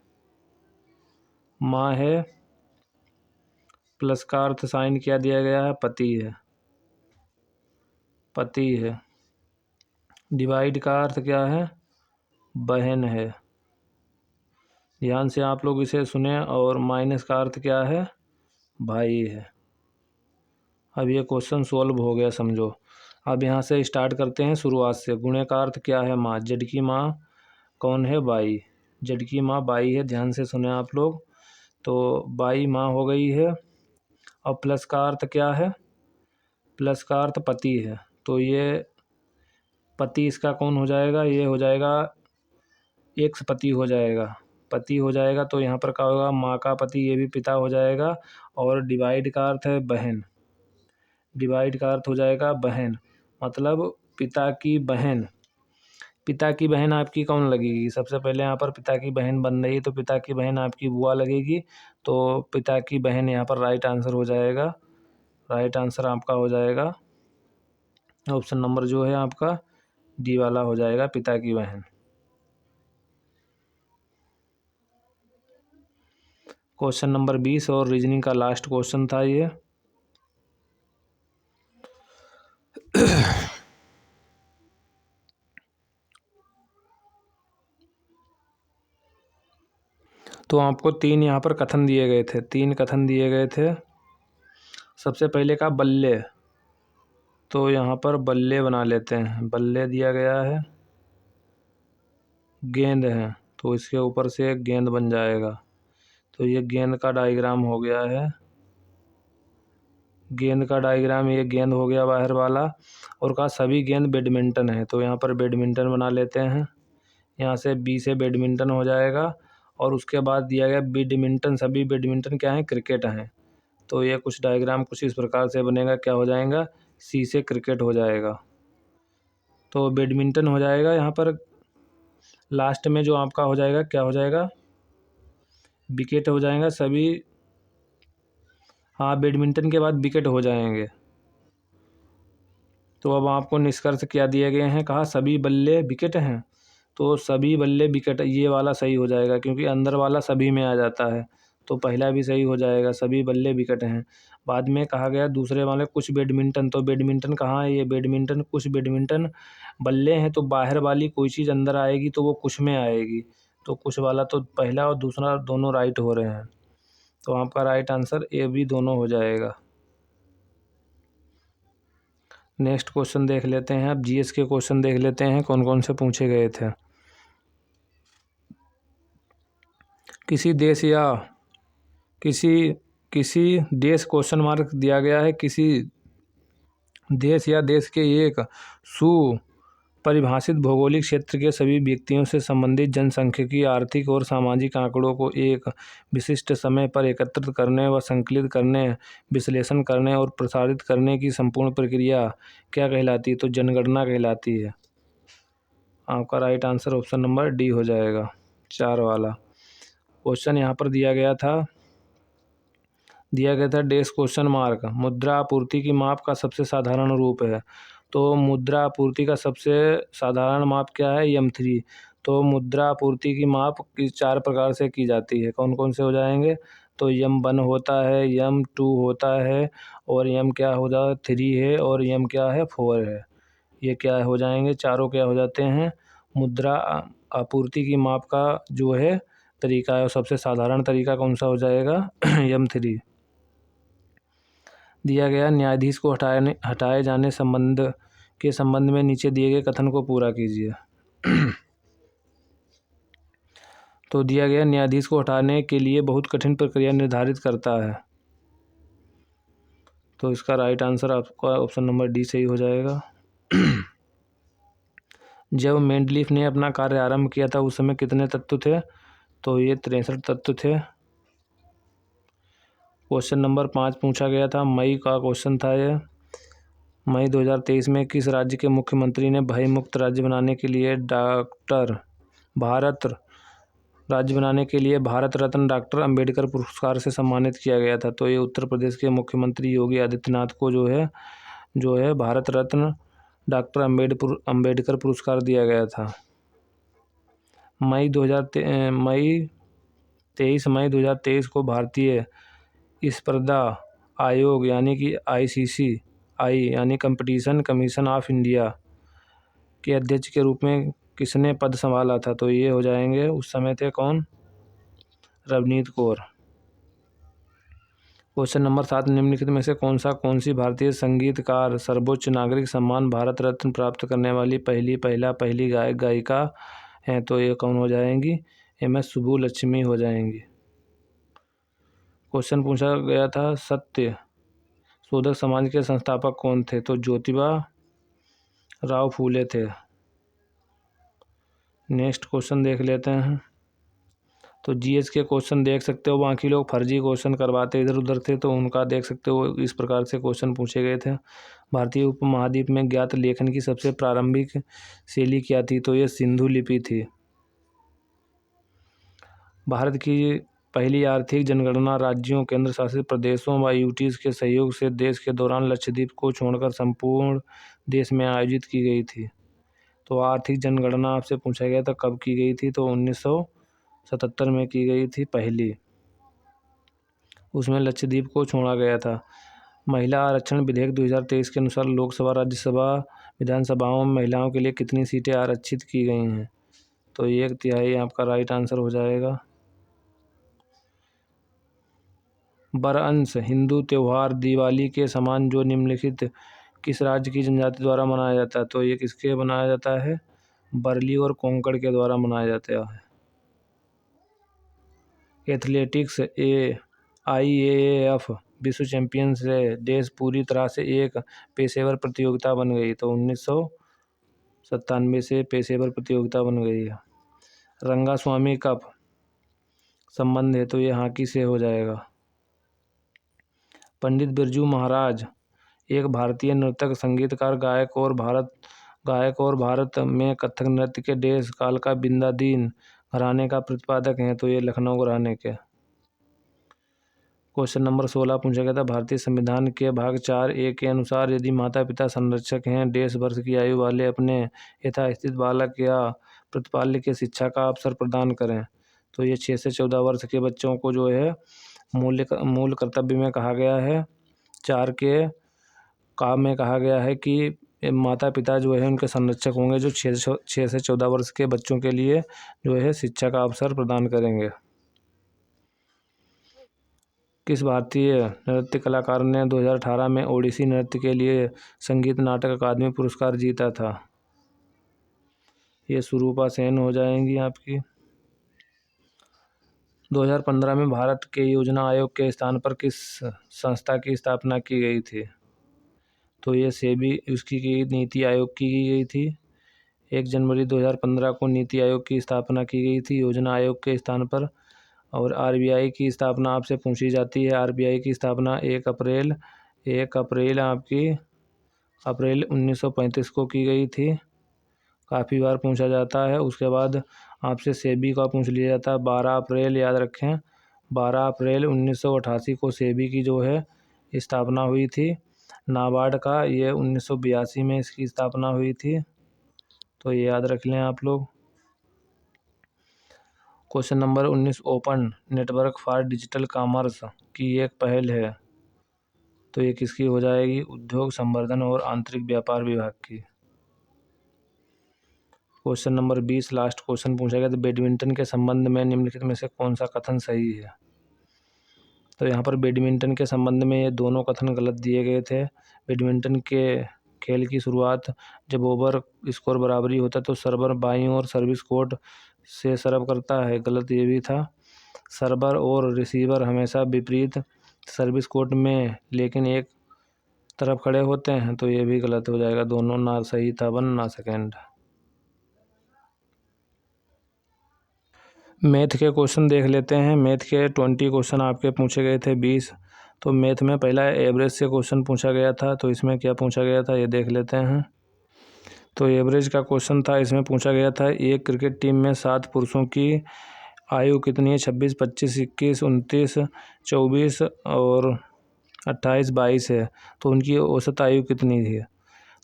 माँ है, प्लस का अर्थ साइन क्या दिया गया है, पति है, पति है, डिवाइड का अर्थ क्या है, बहन है, ध्यान से आप लोग इसे सुने, और माइनस का अर्थ क्या है, भाई है। अब ये क्वेश्चन सोल्व हो गया समझो। अब यहाँ से स्टार्ट करते हैं शुरुआत से। गुणे का अर्थ क्या है, माँ, जड की माँ कौन है, बाई, जड की माँ बाई है, ध्यान से सुने आप लोग। तो बाई माँ हो गई है। और प्लस का अर्थ क्या है, प्लस का अर्थ पति है, तो ये पति इसका कौन हो जाएगा, ये हो जाएगा एक्स पति हो जाएगा, पति हो जाएगा। तो यहाँ पर क्या होगा, माँ का पति, ये भी पिता हो जाएगा। और डिवाइड का अर्थ है बहन, डिवाइड का अर्थ हो जाएगा बहन, मतलब पिता की बहन। पिता की बहन आपकी कौन लगेगी, सबसे पहले यहाँ पर पिता की बहन बन रही है, तो पिता की बहन आपकी बुआ लगेगी। तो पिता की बहन यहाँ पर राइट आंसर हो जाएगा, राइट आंसर आपका हो जाएगा ऑप्शन नंबर जो है आपका डी वाला हो जाएगा, पिता की बहन। क्वेश्चन नंबर 20 और रीजनिंग का लास्ट क्वेश्चन था ये। तो आपको 3 यहाँ पर कथन दिए गए थे, 3 कथन दिए गए थे। सबसे पहले का बल्ले, तो यहाँ पर बल्ले बना लेते हैं, बल्ले दिया गया है, गेंद है तो इसके ऊपर से एक गेंद बन जाएगा, तो ये गेंद का डायग्राम हो गया है, गेंद का डायग्राम, ये गेंद हो गया बाहर वाला। और कहा सभी गेंद बैडमिंटन है, तो यहाँ पर बैडमिंटन बना लेते हैं, यहाँ से बी से बैडमिंटन हो जाएगा। और उसके बाद दिया गया बैडमिंटन, सभी बैडमिंटन क्या है, क्रिकेट हैं, तो ये कुछ डायग्राम कुछ इस प्रकार से बनेगा, क्या हो जाएगा, सी से क्रिकेट हो जाएगा, तो बैडमिंटन हो जाएगा। यहाँ पर लास्ट में जो आपका हो जाएगा क्या हो जाएगा, विकेट हो जाएगा सभी। हाँ, बैडमिंटन के बाद विकेट हो जाएंगे। तो अब आपको निष्कर्ष क्या दिए गए हैं, कहा सभी बल्ले विकेट हैं। तो सभी बल्ले विकेट ये वाला सही हो जाएगा, क्योंकि अंदर वाला सभी में आ जाता है। तो पहला भी सही हो जाएगा, सभी बल्ले विकेट हैं। बाद में कहा गया दूसरे वाले कुछ बैडमिंटन, तो बैडमिंटन कहाँ है, ये बैडमिंटन कुछ बैडमिंटन बल्ले हैं, तो बाहर वाली कोई चीज़ अंदर आएगी तो वो कुछ में आएगी। तो कुछ वाला तो पहला और दूसरा दोनों राइट हो रहे हैं। तो आपका राइट आंसर ए बी दोनों हो जाएगा। नेक्स्ट क्वेश्चन देख लेते हैं। अब जीएस के क्वेश्चन देख लेते हैं कौन कौन से पूछे गए थे। किसी देश या किसी किसी देश क्वेश्चन मार्क दिया गया है, किसी देश या देश के एक सुपरिभाषित भौगोलिक क्षेत्र के सभी व्यक्तियों से संबंधित जनसांख्यिकी, आर्थिक और सामाजिक आंकड़ों को एक विशिष्ट समय पर एकत्रित करने व संकलित करने, विश्लेषण करने और प्रसारित करने की संपूर्ण प्रक्रिया क्या कहलाती है, तो जनगणना कहलाती है। आपका right answer option number D हो जाएगा, 4 वाला। क्वेश्चन यहाँ पर दिया गया था डैश क्वेश्चन मार्क मुद्रा आपूर्ति की माप का सबसे साधारण रूप है। तो मुद्रा आपूर्ति का सबसे साधारण माप क्या है, M3। तो मुद्रा आपूर्ति की माप किस 4 प्रकार से की जाती है, कौन कौन से हो जाएंगे, तो M1 होता है, M2 होता है, और M क्या हो जाता है 3 है, और M क्या है 4 है। ये क्या हो जाएंगे, चारों क्या हो जाते हैं, मुद्रा आपूर्ति की माप का जो है तरीका है, और सबसे साधारण तरीका कौन सा हो जाएगा M3। दिया गया न्यायाधीश को हटाए जाने के संबंध में नीचे दिए गए कथन को पूरा कीजिए। तो दिया गया न्यायाधीश को हटाने के लिए बहुत कठिन प्रक्रिया निर्धारित करता है। तो इसका राइट आंसर आपका ऑप्शन नंबर डी सही हो जाएगा। जब मेंडलीफ ने अपना कार्य आरंभ किया था उस समय कितने तत्व थे, तो ये 63 तत्व थे। क्वेश्चन नंबर 5 पूछा गया था, मई का क्वेश्चन था ये। मई 2023 में किस राज्य के मुख्यमंत्री ने भय मुक्त राज्य बनाने के लिए भारत रत्न डॉक्टर अंबेडकर पुरस्कार से सम्मानित किया गया था। तो ये उत्तर प्रदेश के मुख्यमंत्री योगी आदित्यनाथ को जो है भारत रत्न डॉक्टर अंबेडकर पुरस्कार दिया गया था। मई 2023 को भारतीय स्पर्धा आयोग यानी कि ICCI यानी कंपटीशन कमीशन ऑफ इंडिया के अध्यक्ष के रूप में किसने पद संभाला था, तो ये हो जाएंगे उस समय थे कौन, रवनीत कौर। क्वेश्चन नंबर 7, निम्नलिखित में से कौन सी भारतीय संगीतकार सर्वोच्च नागरिक सम्मान भारत रत्न प्राप्त करने वाली पहली गायक गायिका हैं, तो ये कौन हो जाएंगी, MS सुब्बुलक्ष्मी हो जाएंगी। क्वेश्चन पूछा गया था सत्य शोधक समाज के संस्थापक कौन थे, तो ज्योतिबा राव फूले थे। नेक्स्ट क्वेश्चन देख लेते हैं। तो GS के क्वेश्चन देख सकते हो, बाकी लोग फर्जी क्वेश्चन करवाते इधर उधर थे, तो उनका देख सकते हो इस प्रकार से क्वेश्चन पूछे गए थे। भारतीय उपमहाद्वीप में ज्ञात लेखन की सबसे प्रारंभिक शैली क्या थी, तो ये सिंधु लिपि थी। भारत की पहली आर्थिक जनगणना राज्यों, केंद्र शासित प्रदेशों व यूटीज के सहयोग से देश के दौरान लक्षद्वीप को छोड़कर संपूर्ण देश में आयोजित की गई थी। तो आर्थिक जनगणना आपसे पूछा गया था कब की गई थी, तो 1977 में की गई थी पहली। उसमें लक्षद्वीप को छोड़ा गया था। महिला आरक्षण विधेयक 2023 के अनुसार लोकसभा, राज्यसभा, विधानसभाओं में महिलाओं के लिए कितनी सीटें आरक्षित की गई हैं, तो 1/3 आपका राइट आंसर हो जाएगा। बरअंश हिंदू त्यौहार दिवाली के समान जो निम्नलिखित किस राज्य की जनजाति द्वारा मनाया जाता है, तो ये किसके मनाया जाता है, बरली और कोंकण के द्वारा मनाया जाता है। एथलेटिक्स IAAF विश्व चैंपियन से देश पूरी तरह से एक पेशेवर प्रतियोगिता बन गई, तो 1997 से पेशेवर प्रतियोगिता बन गई है। रंगास्वामी कप संबंध है, तो ये हॉकी से हो जाएगा। पंडित बिरजू महाराज एक भारतीय नर्तक, संगीतकार, गायक और भारत में कथक नृत्य के देश काल का बिंदादीन घराने का प्रतिपादक हैं, तो ये लखनऊ घराने के। क्वेश्चन नंबर 16 पूछा गया था, भारतीय संविधान के भाग 4(a) के अनुसार यदि माता पिता संरक्षक हैं, 1.5 वर्ष की आयु वाले अपने यथास्थित बालक या प्रतिपाल्य के शिक्षा का अवसर प्रदान करें, तो ये 6 से 14 वर्ष के बच्चों को जो है मूल कर्तव्य में कहा गया है। 4 के काम में कहा गया है कि माता पिता जो है उनके संरक्षक होंगे, जो 6 से 14 वर्ष के बच्चों के लिए जो है शिक्षा का अवसर प्रदान करेंगे। किस भारतीय नृत्य कलाकार ने 2018 में ओडिसी नृत्य के लिए संगीत नाटक अकादमी पुरस्कार जीता था? ये सुरूपा सेन हो जाएंगी आपकी। 2015 में भारत के योजना आयोग के स्थान पर किस संस्था की स्थापना की गई थी? तो ये सेबी उसकी की नीति आयोग की गई थी। 1 जनवरी 2015 को नीति आयोग की स्थापना की गई थी योजना आयोग के स्थान पर। और आरबीआई की स्थापना आपसे पूछी जाती है। आरबीआई की स्थापना 1 अप्रैल आपकी अप्रैल 1935 को की गई थी। काफ़ी बार पूछा जाता है। उसके बाद आपसे सेबी का पूछ लिया जाता है। 12 अप्रैल याद रखें, 12 अप्रैल 1988 को सेबी की जो है स्थापना हुई थी। नाबार्ड का ये 1982 में इसकी स्थापना हुई थी, तो ये याद रख लें आप लोग। Question number 19, open network for digital commerce की एक पहल है, तो ये किसकी हो जाएगी? उद्योग संवर्धन और आंतरिक व्यापार विभाग की। क्वेश्चन नंबर 20 लास्ट क्वेश्चन पूछा गया था, बैडमिंटन के संबंध में निम्नलिखित में से कौन सा कथन सही है? तो यहाँ पर बैडमिंटन के संबंध में ये दोनों कथन गलत दिए गए थे। बैडमिंटन के खेल की शुरुआत जब ओवर स्कोर बराबरी होता है तो सर्वर बाईं ओर सर्विस कोर्ट से सर्व करता है, गलत ये भी था। सर्वर और रिसीवर हमेशा विपरीत सर्विस कोर्ट में लेकिन एक तरफ खड़े होते हैं, तो ये भी गलत हो जाएगा। दोनों ना सही था, 1 ना सेकेंड। मैथ के क्वेश्चन देख लेते हैं। मैथ के 20 क्वेश्चन आपके पूछे गए थे, 20। तो मैथ में पहला एवरेज से क्वेश्चन पूछा गया था, तो इसमें क्या पूछा गया था ये देख लेते हैं। तो एवरेज का क्वेश्चन था, इसमें पूछा गया था एक क्रिकेट टीम में 7 पुरुषों की आयु कितनी है? 26, 25, 21, 29, 24 और 28, 22 है। तो उनकी औसत आयु कितनी थी?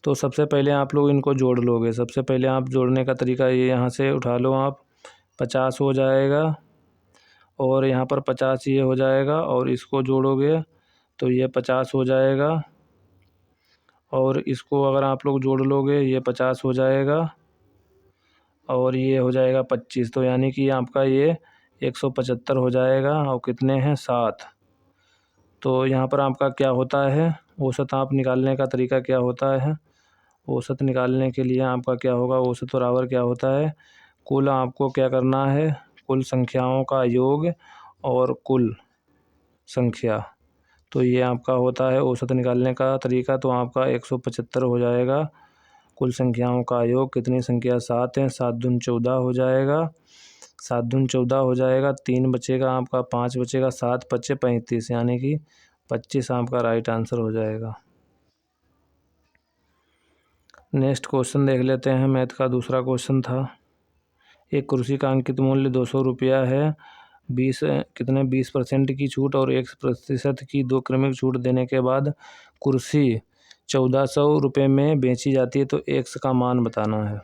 तो सबसे पहले आप लोग इनको जोड़ लोगे। सबसे पहले आप जोड़ने का तरीका ये, यहाँ से उठा लो आप, 50 हो जाएगा और यहाँ पर 50 ये हो जाएगा और इसको जोड़ोगे तो ये 50 हो जाएगा और इसको अगर आप लोग जोड़ लोगे ये 50 हो जाएगा और ये हो जाएगा 25। तो यानी कि आपका ये 175 हो जाएगा और कितने हैं? 7। तो यहाँ पर आपका क्या होता है? औसत आप निकालने का तरीका क्या होता है? औसत निकालने के लिए आपका क्या होगा? औसत बराबर क्या होता है? कुल आपको क्या करना है? कुल संख्याओं का योग और कुल संख्या, तो ये आपका होता है औसत निकालने का तरीका। तो आपका 175 हो जाएगा। कुल संख्याओं का योग, कितनी संख्या? 7 है, 7 दूनी 14 हो जाएगा, 7 दूनी 14 हो जाएगा। 3 बचेगा आपका, 5 बचेगा, 7 बचे 35, यानी कि 25 आपका राइट आंसर हो जाएगा। नेक्स्ट क्वेश्चन देख लेते हैं। मैथ का दूसरा क्वेश्चन था, एक कुर्सी का अंकित मूल्य 200 रुपया है। 20% की छूट और 1% की 2 क्रमिक छूट देने के बाद कुर्सी 1400 रुपये में बेची जाती है, तो एक्स का मान बताना है।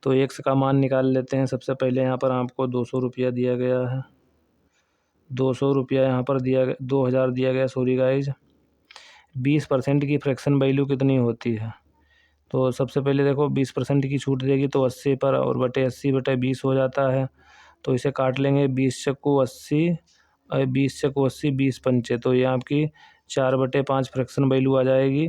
तो एक्स का मान निकाल लेते हैं। सबसे पहले यहाँ पर आपको 200 रुपया दिया गया है, 200 रुपया यहाँ पर दिया गया, 2000 दिया गया, सॉरी गाइज। 20% की फ्रैक्शन वैल्यू कितनी होती है? तो सबसे पहले देखो 20% की छूट देगी तो 80 पर और बटे 80/20 हो जाता है। तो इसे काट लेंगे, 20 चक्कू 80 और 20 चक्कू 80, 20 पंचे, तो ये आपकी 4/5 फ्रैक्शन वैल्यू आ जाएगी।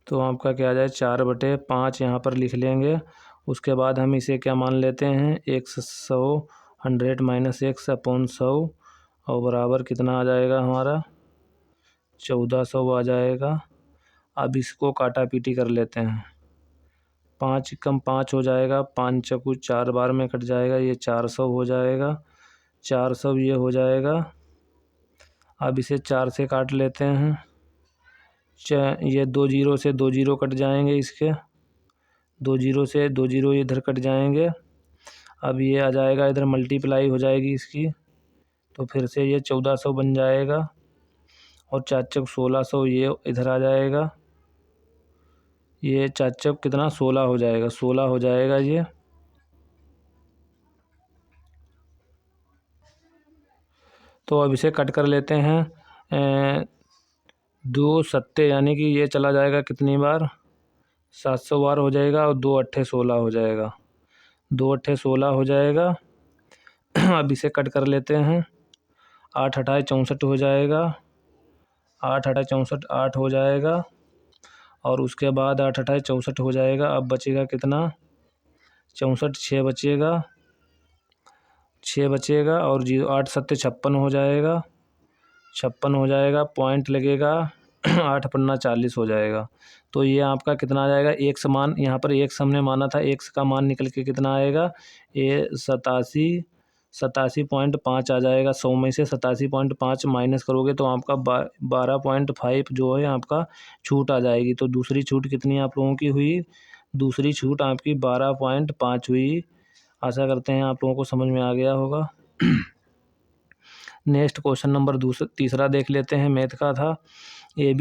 तो आपका क्या आ जाए? 4/5 यहाँ पर लिख लेंगे। उसके बाद हम इसे क्या मान लेते हैं? 100 100 माइनस एक्स अपॉन 100 और बराबर कितना आ जाएगा हमारा? 1400 आ जाएगा। अब इसको काटा पीटी कर लेते हैं। 5 कम 5 हो जाएगा, 5 चक्कू 4 बार में कट जाएगा, ये 400 हो जाएगा, 400 ये हो जाएगा। अब इसे 4 से काट लेते हैं। ये 2 जीरो से 2 जीरो कट जाएंगे, इसके 2 जीरो से 2 जीरो इधर कट जाएंगे। अब ये आ जाएगा इधर, मल्टीप्लाई हो जाएगी इसकी, तो फिर से ये 1400 बन जाएगा, और 4 चौक 1600 ये इधर आ जाएगा, ये 4 चौक कितना 16 हो जाएगा, 16 हो जाएगा ये। तो अब इसे कट कर लेते हैं। 2 सत्ते यानी कि ये चला जाएगा कितनी बार, 700 बार हो जाएगा, और 2 अट्ठे 16 हो जाएगा, 2 अट्ठे 16 हो जाएगा। अब इसे कट कर लेते हैं। 8 अठाई 64 हो जाएगा, 8 अठाई 64 8 हो जाएगा, और उसके बाद 8 अठाई 64 हो जाएगा। अब बचेगा कितना, 64, 6 बचेगा, 6 बचेगा, और 8 सत्ते 56 हो जाएगा, 56 हो जाएगा, पॉइंट लगेगा। 8 पन्ना 40 हो जाएगा। तो ये आपका कितना आ जाएगा, एक समान, यहाँ पर एक हमने माना था, एक का मान निकल के कितना आएगा, ये 87.5 आ जाएगा। 100 में से 87.5 माइनस करोगे तो आपका 12.5 जो है आपका छूट आ जाएगी। तो दूसरी छूट कितनी आप लोगों की हुई, दूसरी छूट आपकी 12.5 हुई। आशा करते हैं आप लोगों को समझ में आ गया होगा। नेक्स्ट क्वेश्चन नंबर तीसरा देख लेते हैं, मैथ का था। ए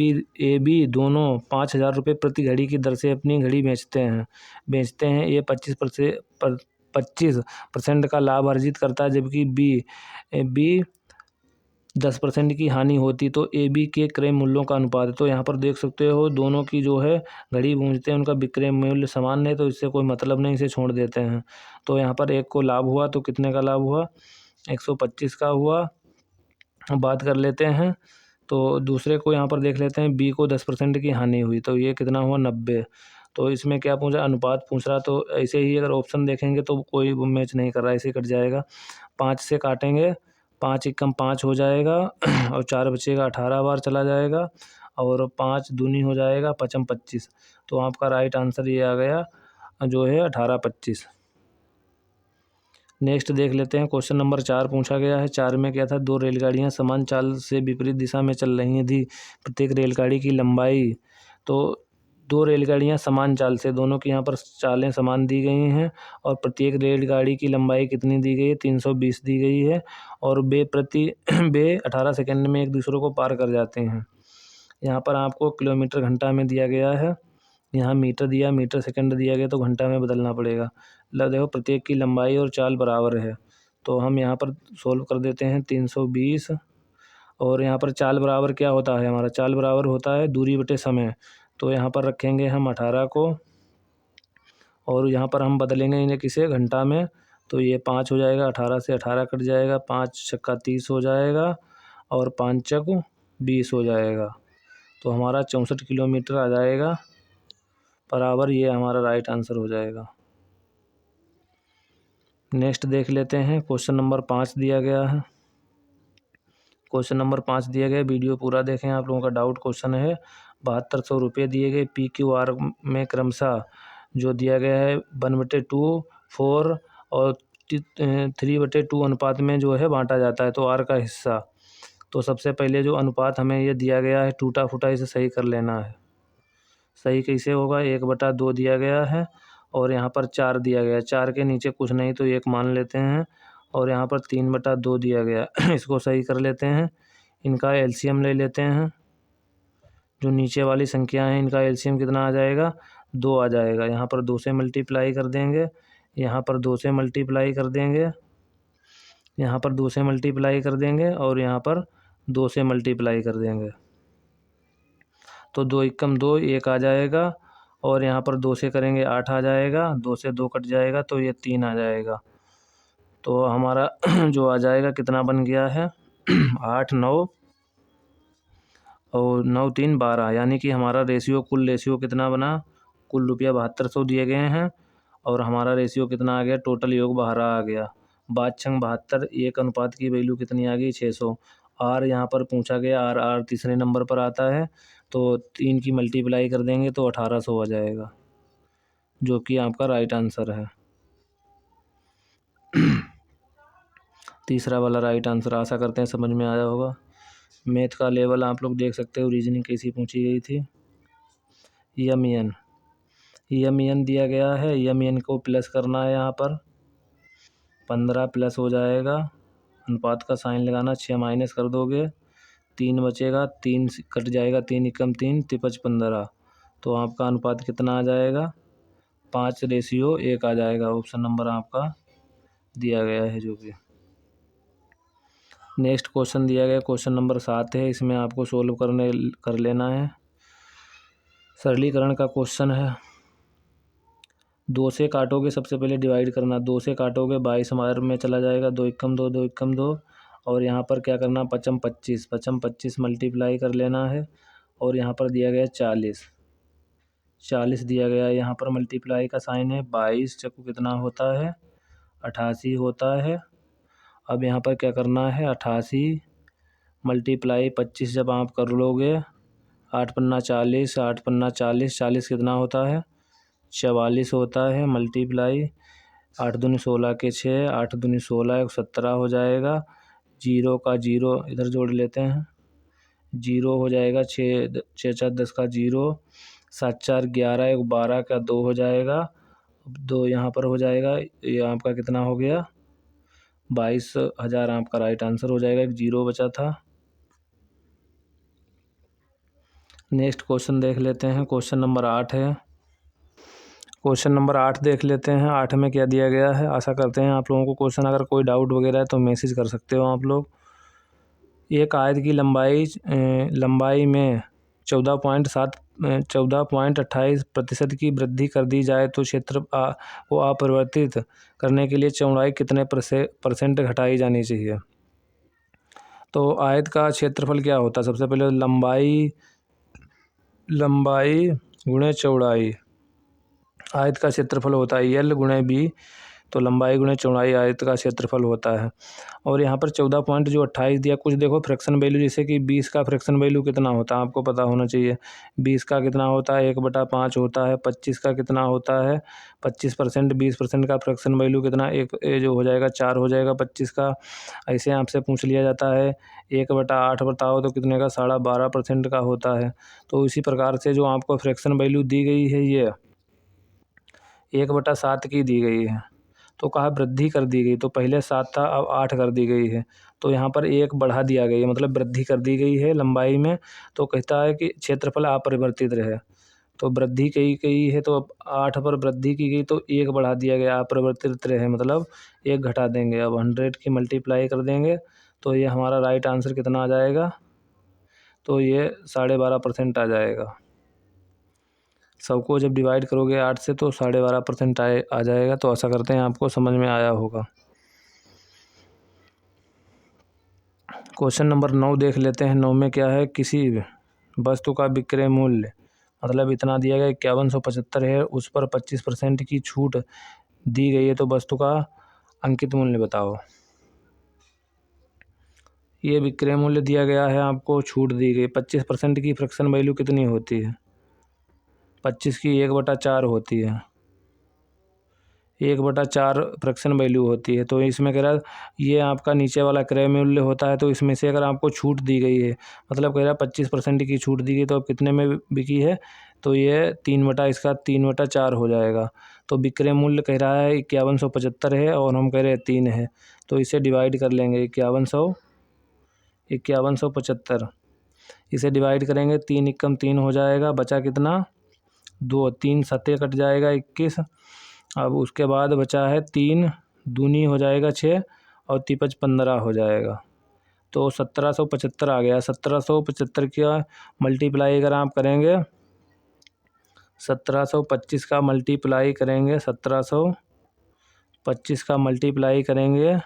बी दोनों 5,000 रुपये प्रति घड़ी की दर से अपनी घड़ी बेचते हैं। ये 25% का लाभ अर्जित करता है, जबकि बी 10% की हानि होती। तो ए बी के क्रय मूल्यों का अनुपात है। तो यहाँ पर देख सकते हो दोनों की जो है घड़ी बेचते हैं, उनका विक्रय मूल्य समान है, तो इससे कोई मतलब नहीं, इसे छोड़ देते हैं। तो यहाँ पर एक को लाभ हुआ, तो कितने का लाभ हुआ, 125 का हुआ। बात कर लेते हैं, तो दूसरे को यहाँ पर देख लेते हैं, बी को 10% की हानि हुई, तो ये कितना हुआ 90। तो इसमें क्या पूछा, अनुपात पूछ रहा, तो ऐसे ही अगर ऑप्शन देखेंगे तो कोई मैच नहीं कर रहा, ऐसे कट जाएगा। 5 से काटेंगे, 5 एकम 5 हो जाएगा, और 4 बचेगा, 18 बार चला जाएगा, और 5 दूनी हो जाएगा, 5 25। तो आपका राइट आंसर ये आ गया जो है 18 25। नेक्स्ट देख लेते हैं, क्वेश्चन नंबर 4 पूछा गया है। 4 में क्या था, 2 रेलगाड़ियां समान चाल से विपरीत दिशा में चल रही थी। प्रत्येक रेलगाड़ी की लंबाई, तो 2 रेलगाड़ियां समान चाल से, दोनों की यहाँ पर चालें समान दी गई हैं, और प्रत्येक रेलगाड़ी की लंबाई कितनी दी गई है, 320 दी गई है, और वे 18 सेकेंड में एक दूसरे को पार कर जाते हैं। यहाँ पर आपको किलोमीटर घंटा में दिया गया है, यहाँ मीटर दिया, मीटर सेकंड दिया गया, तो घंटा में बदलना पड़ेगा। देखो प्रत्येक की लंबाई और चाल बराबर है, तो हम यहाँ पर सोल्व कर देते हैं। 320, और यहाँ पर चाल बराबर क्या होता है, हमारा चाल बराबर होता है दूरी बटे समय। तो यहाँ पर रखेंगे हम 18 को, और यहाँ पर हम बदलेंगे इन्हें किसे, घंटा में। तो ये 5 हो जाएगा, 18 से 18 कट जाएगा, 5 छक्का 30 हो जाएगा, और 5 चक 20 हो जाएगा। तो हमारा 64 किलोमीटर आ जाएगा बराबर, ये हमारा राइट आंसर हो जाएगा। नेक्स्ट देख लेते हैं, क्वेश्चन नंबर 5 दिया गया है। क्वेश्चन नंबर 5 दिया गया, वीडियो पूरा देखें, आप लोगों का डाउट क्वेश्चन है। 7200 रुपये दिए गए, पी क्यू आर में क्रमशः जो दिया गया है 1/2, 4 और 3/2 अनुपात में जो है बांटा जाता है, तो आर का हिस्सा। तो सबसे पहले जो अनुपात हमें ये दिया गया है टूटा फूटा, इसे सही कर लेना है। सही कैसे होगा, 1/2 दिया गया है, और यहाँ पर 4 दिया गया है, 4 के नीचे कुछ नहीं तो 1 मान लेते हैं, और यहाँ पर 3/2 दिया गया है। इसको सही कर लेते हैं, इनका एलसीएम ले लेते हैं। जो नीचे वाली संख्या है इनका एलसीएम कितना आ जाएगा, 2 आ जाएगा। यहाँ पर 2 से मल्टीप्लाई कर देंगे, यहाँ पर 2 से मल्टीप्लाई कर देंगे, यहाँ पर 2 से मल्टीप्लाई कर देंगे, और यहाँ पर 2 से मल्टीप्लाई कर देंगे। तो 2 एकम 2, 1 आ जाएगा, और यहाँ पर 2 से करेंगे 8 आ जाएगा, 2 से 2 कट जाएगा, तो ये 3 आ जाएगा। तो हमारा जो आ जाएगा कितना बन गया है, 8 9 और 9 3 12, यानी कि हमारा कुल रेशियो कितना बना, कुल रुपया 7200 दिए गए हैं, और हमारा रेशियो कितना आ गया, टोटल योग 12 आ गया। 5×72, 1 अनुपात की वैल्यू कितनी आ गई, 600। आर यहाँ पर पूछा गया, आर तीसरे नंबर पर आता है, तो 3 की मल्टीप्लाई कर देंगे तो 1800 आ जाएगा, जो कि आपका राइट आंसर है। तीसरा वाला राइट आंसर, आशा करते हैं समझ में आया होगा। मैथ का लेवल आप लोग देख सकते हो, रीजनिंग कैसी पूछी गई थी। यम एन दिया गया है, यम एन को प्लस करना है यहाँ पर, 15 प्लस हो जाएगा, अनुपात का साइन लगाना, 6 माइनस कर दोगे, 3 बचेगा, 3 कट जाएगा, 3 एकम 3, तिपच 15। तो आपका अनुपात कितना आ जाएगा? 5:1 आ जाएगा। ऑप्शन नंबर आपका दिया गया है जो कि। नेक्स्ट क्वेश्चन दिया गया क्वेश्चन नंबर 7 है, इसमें आपको सोल्व कर लेना है। सरलीकरण का क्वेश्चन है। 2 से काटोगे, सबसे पहले डिवाइड करना, 2 से काटोगे 22 हमारे में चला जाएगा, 2 एकम 2, 2 एकम 2, और यहाँ पर क्या करना, 5 25, 5 25 मल्टीप्लाई कर लेना है। और यहाँ पर दिया गया 40 दिया गया, यहाँ पर मल्टीप्लाई का साइन है, 22 चक्कू कितना होता है, 88 होता है। अब यहाँ पर क्या करना है, 88 मल्टीप्लाई 25 जब आप कर लोगे, 8 पन्ना 40, 8 पन्ना 40, 40 कितना होता है, 44 होता है, मल्टीप्लाई 8 दूनी 16 के 6, 8 दूनी 16, 17 हो जाएगा। 0 का 0 इधर जोड़ लेते हैं, 0 हो जाएगा, 6 4 10 का 0, 7 4 11, 1 12 का 2 हो जाएगा, 2 यहाँ पर हो जाएगा, ये आपका कितना हो गया, 22,000 आपका राइट आंसर हो जाएगा। एक 0 बचा था। नेक्स्ट क्वेश्चन देख लेते हैं, क्वेश्चन नंबर 8 है। क्वेश्चन नंबर 8 देख लेते हैं। 8 में क्या दिया गया है, आशा करते हैं आप लोगों को क्वेश्चन अगर कोई डाउट वगैरह है तो मैसेज कर सकते हो आप लोग। एक आयत की लंबाई में 14.28% की वृद्धि कर दी जाए तो क्षेत्र को अपरिवर्तित करने के लिए चौड़ाई कितने % घटाई जानी चाहिए। तो आयत का क्षेत्रफल क्या होता है, सबसे पहले लंबाई गुणे चौड़ाई, आयत का क्षेत्रफल होता है L गुणे B, तो लंबाई गुणे चौड़ाई आयत का क्षेत्रफल होता है। और यहाँ पर 14.28 दिया, कुछ देखो फ्रैक्शन वैल्यू, जैसे कि 20 का फ्रैक्शन वैल्यू कितना होता है आपको पता होना चाहिए। 20 का कितना होता है, 1/5 होता है। 25 का कितना होता है, 25%, 20% का फ्रैक्शन वैल्यू कितना, एक जो हो जाएगा 4 हो जाएगा 25 का। ऐसे आपसे पूछ लिया जाता है 1/8 बताओ तो कितने का, 12.5% का होता है। तो इसी प्रकार से जो आपको फ्रैक्शन वैल्यू दी गई है ये 1/7 की दी गई है, तो कहा वृद्धि कर दी गई, तो पहले 7 था अब 8 कर दी गई है, तो यहाँ पर 1 बढ़ा दिया गई है, मतलब वृद्धि कर दी गई है लंबाई में। तो कहता है कि क्षेत्रफल अपरिवर्तित रहे, तो वृद्धि की गई है, तो अब 8 पर वृद्धि की गई तो 1 बढ़ा दिया गया, अपरिवर्तित रहे मतलब 1 घटा देंगे। अब 100 की मल्टीप्लाई कर देंगे तो ये हमारा राइट आंसर कितना आ जाएगा, तो ये 12.5% आ जाएगा। सबको जब डिवाइड करोगे 8 से तो 12.5% आ जाएगा। तो आशा करते हैं आपको समझ में आया होगा। क्वेश्चन नंबर 9 देख लेते हैं। 9 में क्या है, किसी वस्तु का विक्रय मूल्य मतलब इतना दिया गया 5175 है, उस पर 25% की छूट दी गई है, तो वस्तु का अंकित मूल्य बताओ। ये विक्रय मूल्य दिया गया है, आपको छूट दी गई, 25% की फ्रैक्शन वैल्यू कितनी होती है, 25 की 1/4 होती है, 1/4 फ्रैक्शन वैल्यू होती है। तो इसमें कह रहा है ये आपका नीचे वाला क्रय मूल्य होता है, तो इसमें से अगर आपको छूट दी गई है, मतलब कह रहा है 25% की छूट दी गई, तो अब कितने में बिकी है, तो ये 3/4 हो जाएगा। तो विक्रय मूल्य कह रहा है 5175 है और हम कह रहे हैं 3 है, तो इसे डिवाइड कर लेंगे। 5175 इसे डिवाइड करेंगे, 3 एकम 3 हो जाएगा, बचा कितना 2, 3 सत्ते कट जाएगा 21। अब उसके बाद बचा है 3 दूनी हो जाएगा 6 और तिपच 15 हो जाएगा, तो 1775 आ गया। 1775 का मल्टीप्लाई अगर आप करेंगे, 1725 का मल्टीप्लाई करेंगे, 1725 का मल्टीप्लाई करेंगे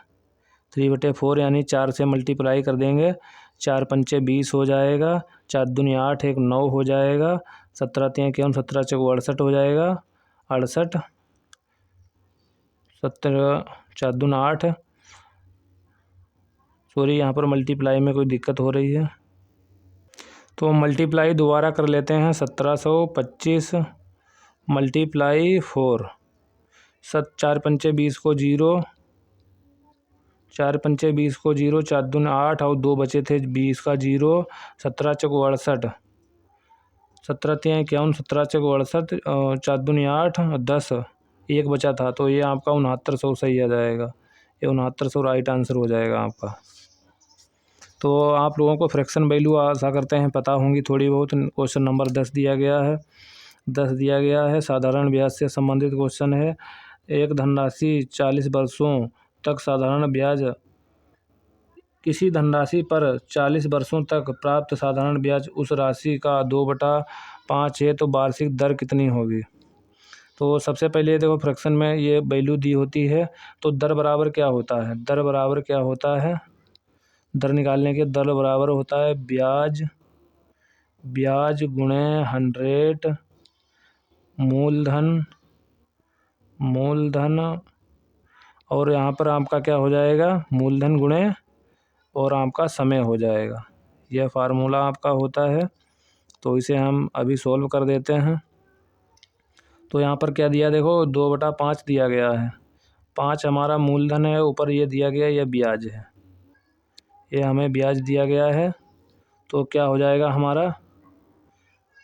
3/4 यानी 4 से मल्टीप्लाई कर देंगे, 4 पंचे 20 हो जाएगा, 4 दूनी 8, 1 9 हो जाएगा, 17 3 51, 17 चौको 68 हो जाएगा, 68, 17 4 दूना 8, सॉरी यहाँ पर मल्टीप्लाई में कोई दिक्कत हो रही है, तो मल्टीप्लाई दोबारा कर लेते हैं। 1725 मल्टीप्लाई 4, 4 पंचे 20 को 0, 4 पंचे 20 को 0, 4 दून 8 और 2 बचे थे 20 का 0, 17 चौको 68, 17 3 51, 17 चौको 68, 4 दूनी 8 और 10, 1 बचा था, तो ये आपका 6900 सही आ जाएगा। ये 6900 राइट आंसर हो जाएगा आपका। तो आप लोगों को फ्रैक्शन वैल्यू आशा करते हैं पता होंगी थोड़ी बहुत। क्वेश्चन नंबर 10 दिया गया है, 10 दिया गया है। साधारण ब्याज से संबंधित क्वेश्चन है। एक धनराशि 40 वर्षों तक साधारण ब्याज, किसी धनराशि पर 40 वर्षों तक प्राप्त साधारण ब्याज उस राशि का 2/5 है तो वार्षिक दर कितनी होगी। तो सबसे पहले देखो फ्रैक्शन में ये वैल्यू दी होती है, तो दर बराबर क्या होता है, दर बराबर क्या होता है, दर निकालने के दर बराबर होता है ब्याज गुणे 100 मूलधन और यहाँ पर आपका क्या हो जाएगा, मूलधन गुणे और आपका समय हो जाएगा। यह फार्मूला आपका होता है। तो इसे हम अभी सॉल्व कर देते हैं। तो यहाँ पर क्या दिया, देखो 2/5 दिया गया है, 5 हमारा मूलधन है, ऊपर ये दिया गया यह ब्याज है, ये हमें ब्याज दिया गया है। तो क्या हो जाएगा हमारा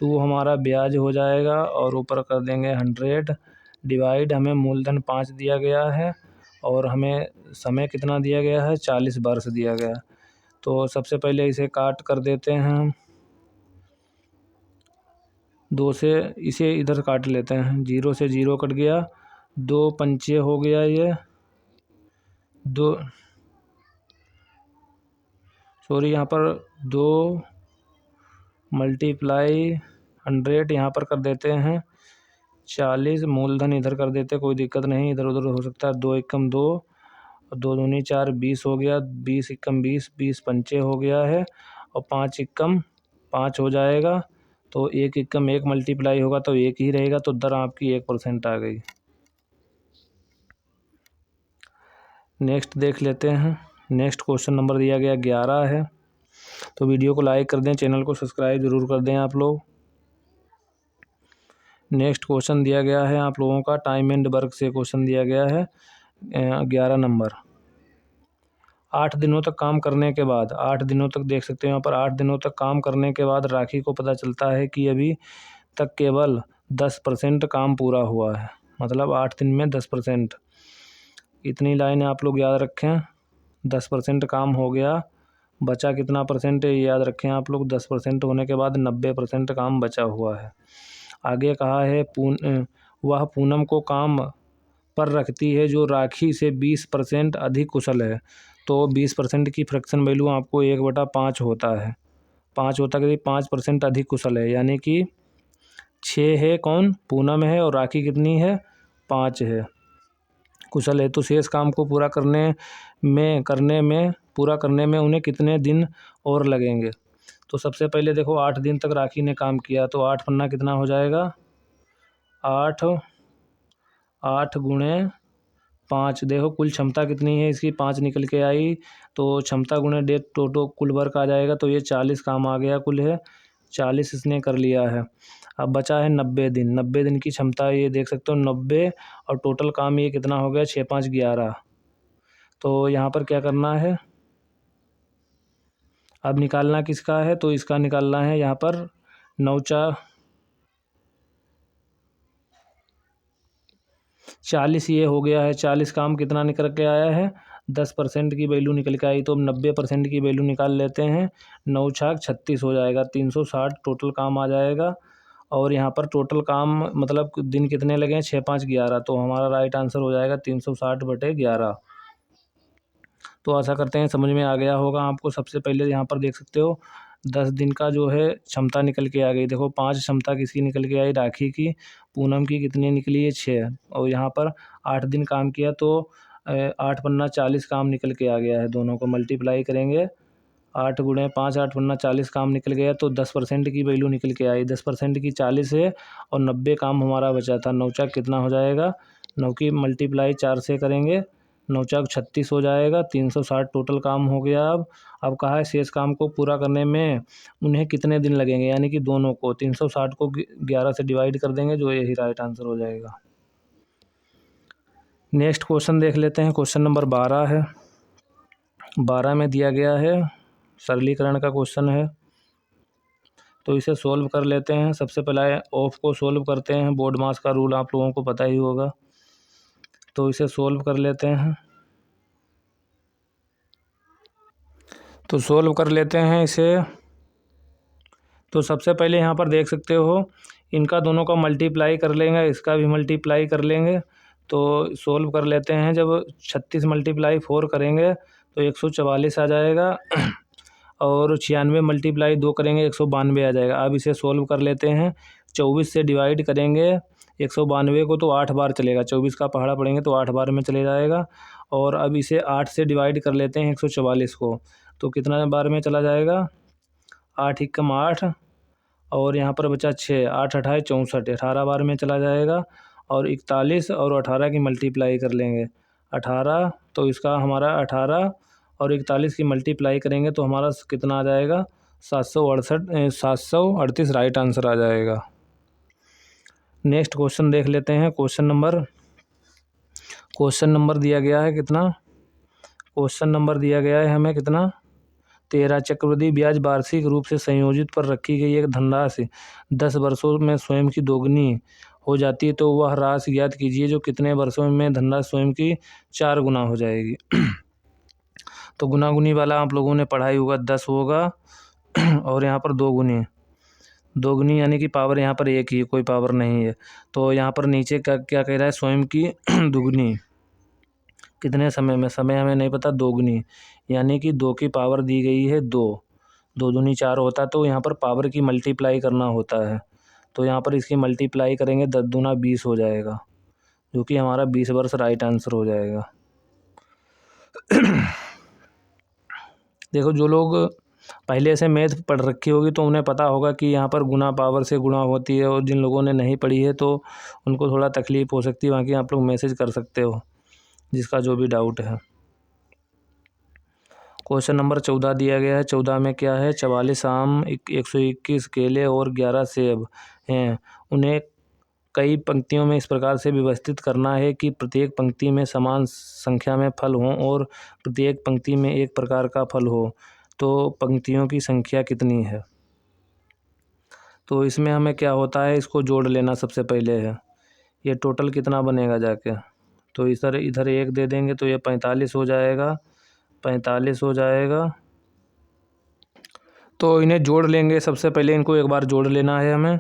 2 हमारा ब्याज हो जाएगा और ऊपर कर देंगे 100 डिवाइड, हमें मूलधन 5 दिया गया है और हमें समय कितना दिया गया है, 40 वर्ष दिया गया है। तो सबसे पहले इसे काट कर देते हैं 2 से, इसे इधर काट लेते हैं, 0 से 0 कट गया, 2 पंचे हो गया, ये 2 सॉरी यहाँ पर 2 मल्टीप्लाई 100 यहाँ पर कर देते हैं 40, मूलधन इधर कर देते, कोई दिक्कत नहीं, इधर उधर हो सकता है। 2 एकम 2 और 2 दूनी 4, 20 हो गया, 20 एकम 20, 20 पंचे हो गया है और 5 एकम 5 हो जाएगा। तो 1 एकम 1 मल्टीप्लाई होगा तो 1 ही रहेगा, तो दर आपकी 1% आ गई। नेक्स्ट देख लेते हैं। नेक्स्ट क्वेश्चन नंबर दिया गया 11 है। तो वीडियो को लाइक कर दें, चैनल को सब्सक्राइब ज़रूर कर दें आप लोग। नेक्स्ट क्वेश्चन दिया गया है आप लोगों का टाइम एंड वर्क से क्वेश्चन दिया गया है 11 नंबर। 8 दिनों तक काम करने के बाद, 8 दिनों तक देख सकते हैं यहाँ पर, 8 दिनों तक काम करने के बाद राखी को पता चलता है कि अभी तक केवल 10% काम पूरा हुआ है, मतलब 8 दिन में 10%। इतनी लाइन आप लोग याद रखें, 10% काम हो गया, बचा कितना परसेंट है ये याद रखें आप लोग, 10% होने के बाद 90% काम बचा हुआ है। आगे कहा है वह पूनम को काम पर रखती है जो राखी से 20% अधिक कुशल है। तो 20% की फ्रैक्शन वैल्यू आपको 1/5 होता है, 5 होता है कि 5% अधिक कुशल है, यानी कि 6 है कौन, पूनम है, और राखी कितनी है, 5 है, कुशल है। तो शेष काम को पूरा करने में उन्हें कितने दिन और लगेंगे। तो सबसे पहले देखो 8 दिन तक राखी ने काम किया, तो 8 पन्ना कितना हो जाएगा, 8 गुणे 5, देखो कुल क्षमता कितनी है इसकी, 5 निकल के आई, तो क्षमता गुणे डेट टोटो कुल वर्क आ जाएगा, तो ये 40 काम आ गया, कुल है 40 इसने कर लिया है। अब बचा है 90 दिन, 90 दिन की क्षमता ये देख सकते हो 90, और टोटल काम ये कितना हो गया 6 5 11। तो यहाँ पर क्या करना है, अब निकालना किसका है, तो इसका निकालना है यहाँ पर 40 ये हो गया है, 40 काम कितना निकल के आया है, 10% की वैल्यू निकल के आई, तो अब 90% की वैल्यू निकाल लेते हैं, 9 छाक 36 हो जाएगा, 360 टोटल काम आ जाएगा। और यहाँ पर टोटल काम मतलब दिन कितने लगे हैं, 6 5 11, तो हमारा राइट आंसर हो जाएगा 360/11। तो आशा करते हैं समझ में आ गया होगा आपको। सबसे पहले यहाँ पर देख सकते हो 10 दिन का जो है क्षमता निकल के आ गई, देखो 5 क्षमता किसकी निकल के आई, राखी की, पूनम की कितनी निकली है 6, और यहाँ पर 8 दिन काम किया, तो 8 पन्ना 40 काम निकल के आ गया है। दोनों को मल्टीप्लाई करेंगे, 8 गुणे 5, 8 पन्ना 40 काम निकल गया, तो 10% की वैल्यू निकल के आई, 10% की 40 है और 90 काम हमारा बचा था। 9 चाक कितना हो जाएगा, 9 की मल्टीप्लाई 4 से करेंगे, 9 चाक 36 हो जाएगा, 360 टोटल काम हो गया। अब कहा है शेष काम को पूरा करने में उन्हें कितने दिन लगेंगे, यानी कि दोनों को 360 को 11 से डिवाइड कर देंगे, जो यही राइट आंसर हो जाएगा। नेक्स्ट क्वेश्चन देख लेते हैं, क्वेश्चन नंबर 12 है। 12 में दिया गया है सरलीकरण का क्वेश्चन है, तो इसे सोल्व कर लेते हैं। सबसे पहले ऑफ को सोल्व करते हैं, बोर्ड मास का रूल आप लोगों को पता ही होगा, तो इसे सोल्व कर लेते हैं। तो सोल्व कर लेते हैं इसे। तो सबसे पहले यहाँ पर देख सकते हो इनका दोनों का मल्टीप्लाई कर लेंगे, इसका भी मल्टीप्लाई कर लेंगे। तो सोल्व कर लेते हैं। जब 36 × 4 करेंगे तो 144 आ जाएगा और 96 × 2 करेंगे 192 आ जाएगा। अब इसे सोल्व कर लेते हैं। 24 से डिवाइड करेंगे 192 को तो 8 बार चलेगा, 24 का पहाड़ा पढ़ेंगे तो 8 बार में चले जाएगा। और अब इसे 8 से डिवाइड कर लेते हैं 144 को, तो कितना बार में चला जाएगा, 8 × 8 और यहाँ पर बचा 6, 8 × 8 = 64, 18 बार में चला जाएगा। और 41 और 18 की मल्टीप्लाई कर लेंगे 18, तो इसका हमारा 18 और 41 की मल्टीप्लाई करेंगे तो हमारा कितना आ जाएगा, 738 राइट आंसर आ जाएगा। नेक्स्ट क्वेश्चन देख लेते हैं। क्वेश्चन नंबर दिया गया है कितना, क्वेश्चन नंबर दिया गया है हमें कितना, 13। चक्रवृद्धि ब्याज वार्षिक रूप से संयोजित पर रखी गई एक धनराशि 10 वर्षों में स्वयं की दोगुनी हो जाती है, तो वह राशि ज्ञात कीजिए जो कितने वर्षों में धनराशि स्वयं की 4 गुना हो जाएगी। तो गुनागुनी वाला आप लोगों ने पढ़ा ही होगा, 10 होगा और यहाँ पर दोगुनी यानी कि पावर यहाँ पर एक ही, कोई पावर नहीं है। तो यहाँ पर नीचे क्या क्या कह रहा है, स्वयं की दुगनी कितने समय में, समय हमें नहीं पता, दोगुनी यानी कि 2 की पावर दी गई है 2, 2 दूनी 4 होता है, तो यहाँ पर पावर की मल्टीप्लाई करना होता है। तो यहाँ पर इसकी मल्टीप्लाई करेंगे 10 दूना 20 हो जाएगा, जो कि हमारा 20 वर्ष राइट आंसर हो जाएगा। देखो जो लोग पहले से मैथ पढ़ रखी होगी तो उन्हें पता होगा कि यहाँ पर गुना पावर से गुणा होती है, और जिन लोगों ने नहीं पढ़ी है तो उनको थोड़ा तकलीफ हो सकती है। बाकी आप लोग मैसेज कर सकते हो जिसका जो भी डाउट है। क्वेश्चन नंबर 14 दिया गया है। 14 में क्या है, 44 आम, 121 केले और 11 सेब हैं। उन्हें कई पंक्तियों में इस प्रकार से व्यवस्थित करना है कि प्रत्येक पंक्ति में समान संख्या में फल हों और प्रत्येक पंक्ति में एक प्रकार का फल हो, तो पंक्तियों की संख्या कितनी है। तो इसमें हमें क्या होता है, इसको जोड़ लेना सबसे पहले है। ये टोटल कितना बनेगा जाके, तो इधर 1 दे देंगे तो ये 45 हो जाएगा, 45 हो जाएगा। तो इन्हें जोड़ लेंगे, सबसे पहले इनको एक बार जोड़ लेना है हमें।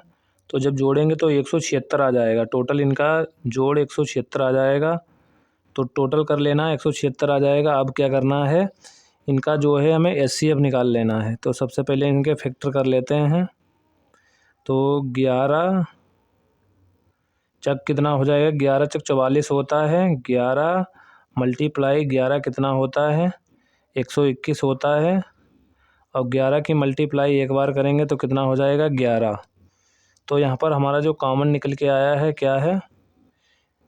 तो जब जोड़ेंगे तो 176 आ जाएगा, टोटल इनका जोड़ 176 आ जाएगा। तो टोटल कर लेना 176 आ जाएगा। अब क्या करना है, इनका जो है हमें HCF निकाल लेना है। तो सबसे पहले इनके फैक्टर कर लेते हैं। तो 11 चक कितना हो जाएगा, 11 चक 44 होता है, 11 × 11 कितना होता है, 121 होता है। और 11 की मल्टीप्लाई एक बार करेंगे तो कितना हो जाएगा, 11। तो यहाँ पर हमारा जो कॉमन निकल के आया है क्या है,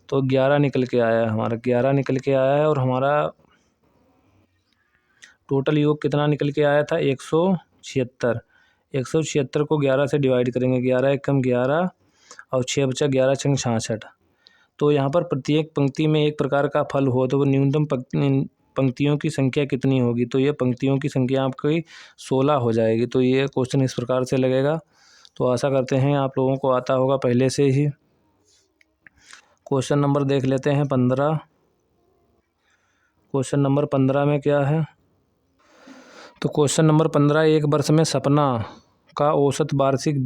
तो 11 निकल के आया है, हमारा 11 निकल के आया है। और हमारा टोटल योग कितना निकल के आया था, 176। 176 को 11 से डिवाइड करेंगे, 11 एकम 11 और 6 बचा, 11 छंग 66। तो यहाँ पर प्रत्येक पंक्ति में एक प्रकार का फल हो तो न्यूनतम पंक्तियों की संख्या कितनी होगी, तो ये पंक्तियों की संख्या आपकी 16 हो जाएगी। तो ये क्वेश्चन इस प्रकार से लगेगा। तो आशा करते हैं आप लोगों को आता होगा पहले से ही। क्वेश्चन नंबर देख लेते हैं 15। क्वेश्चन नंबर 15 में क्या है, तो क्वेश्चन नंबर 15, एक वर्ष में सपना का औसत वार्षिक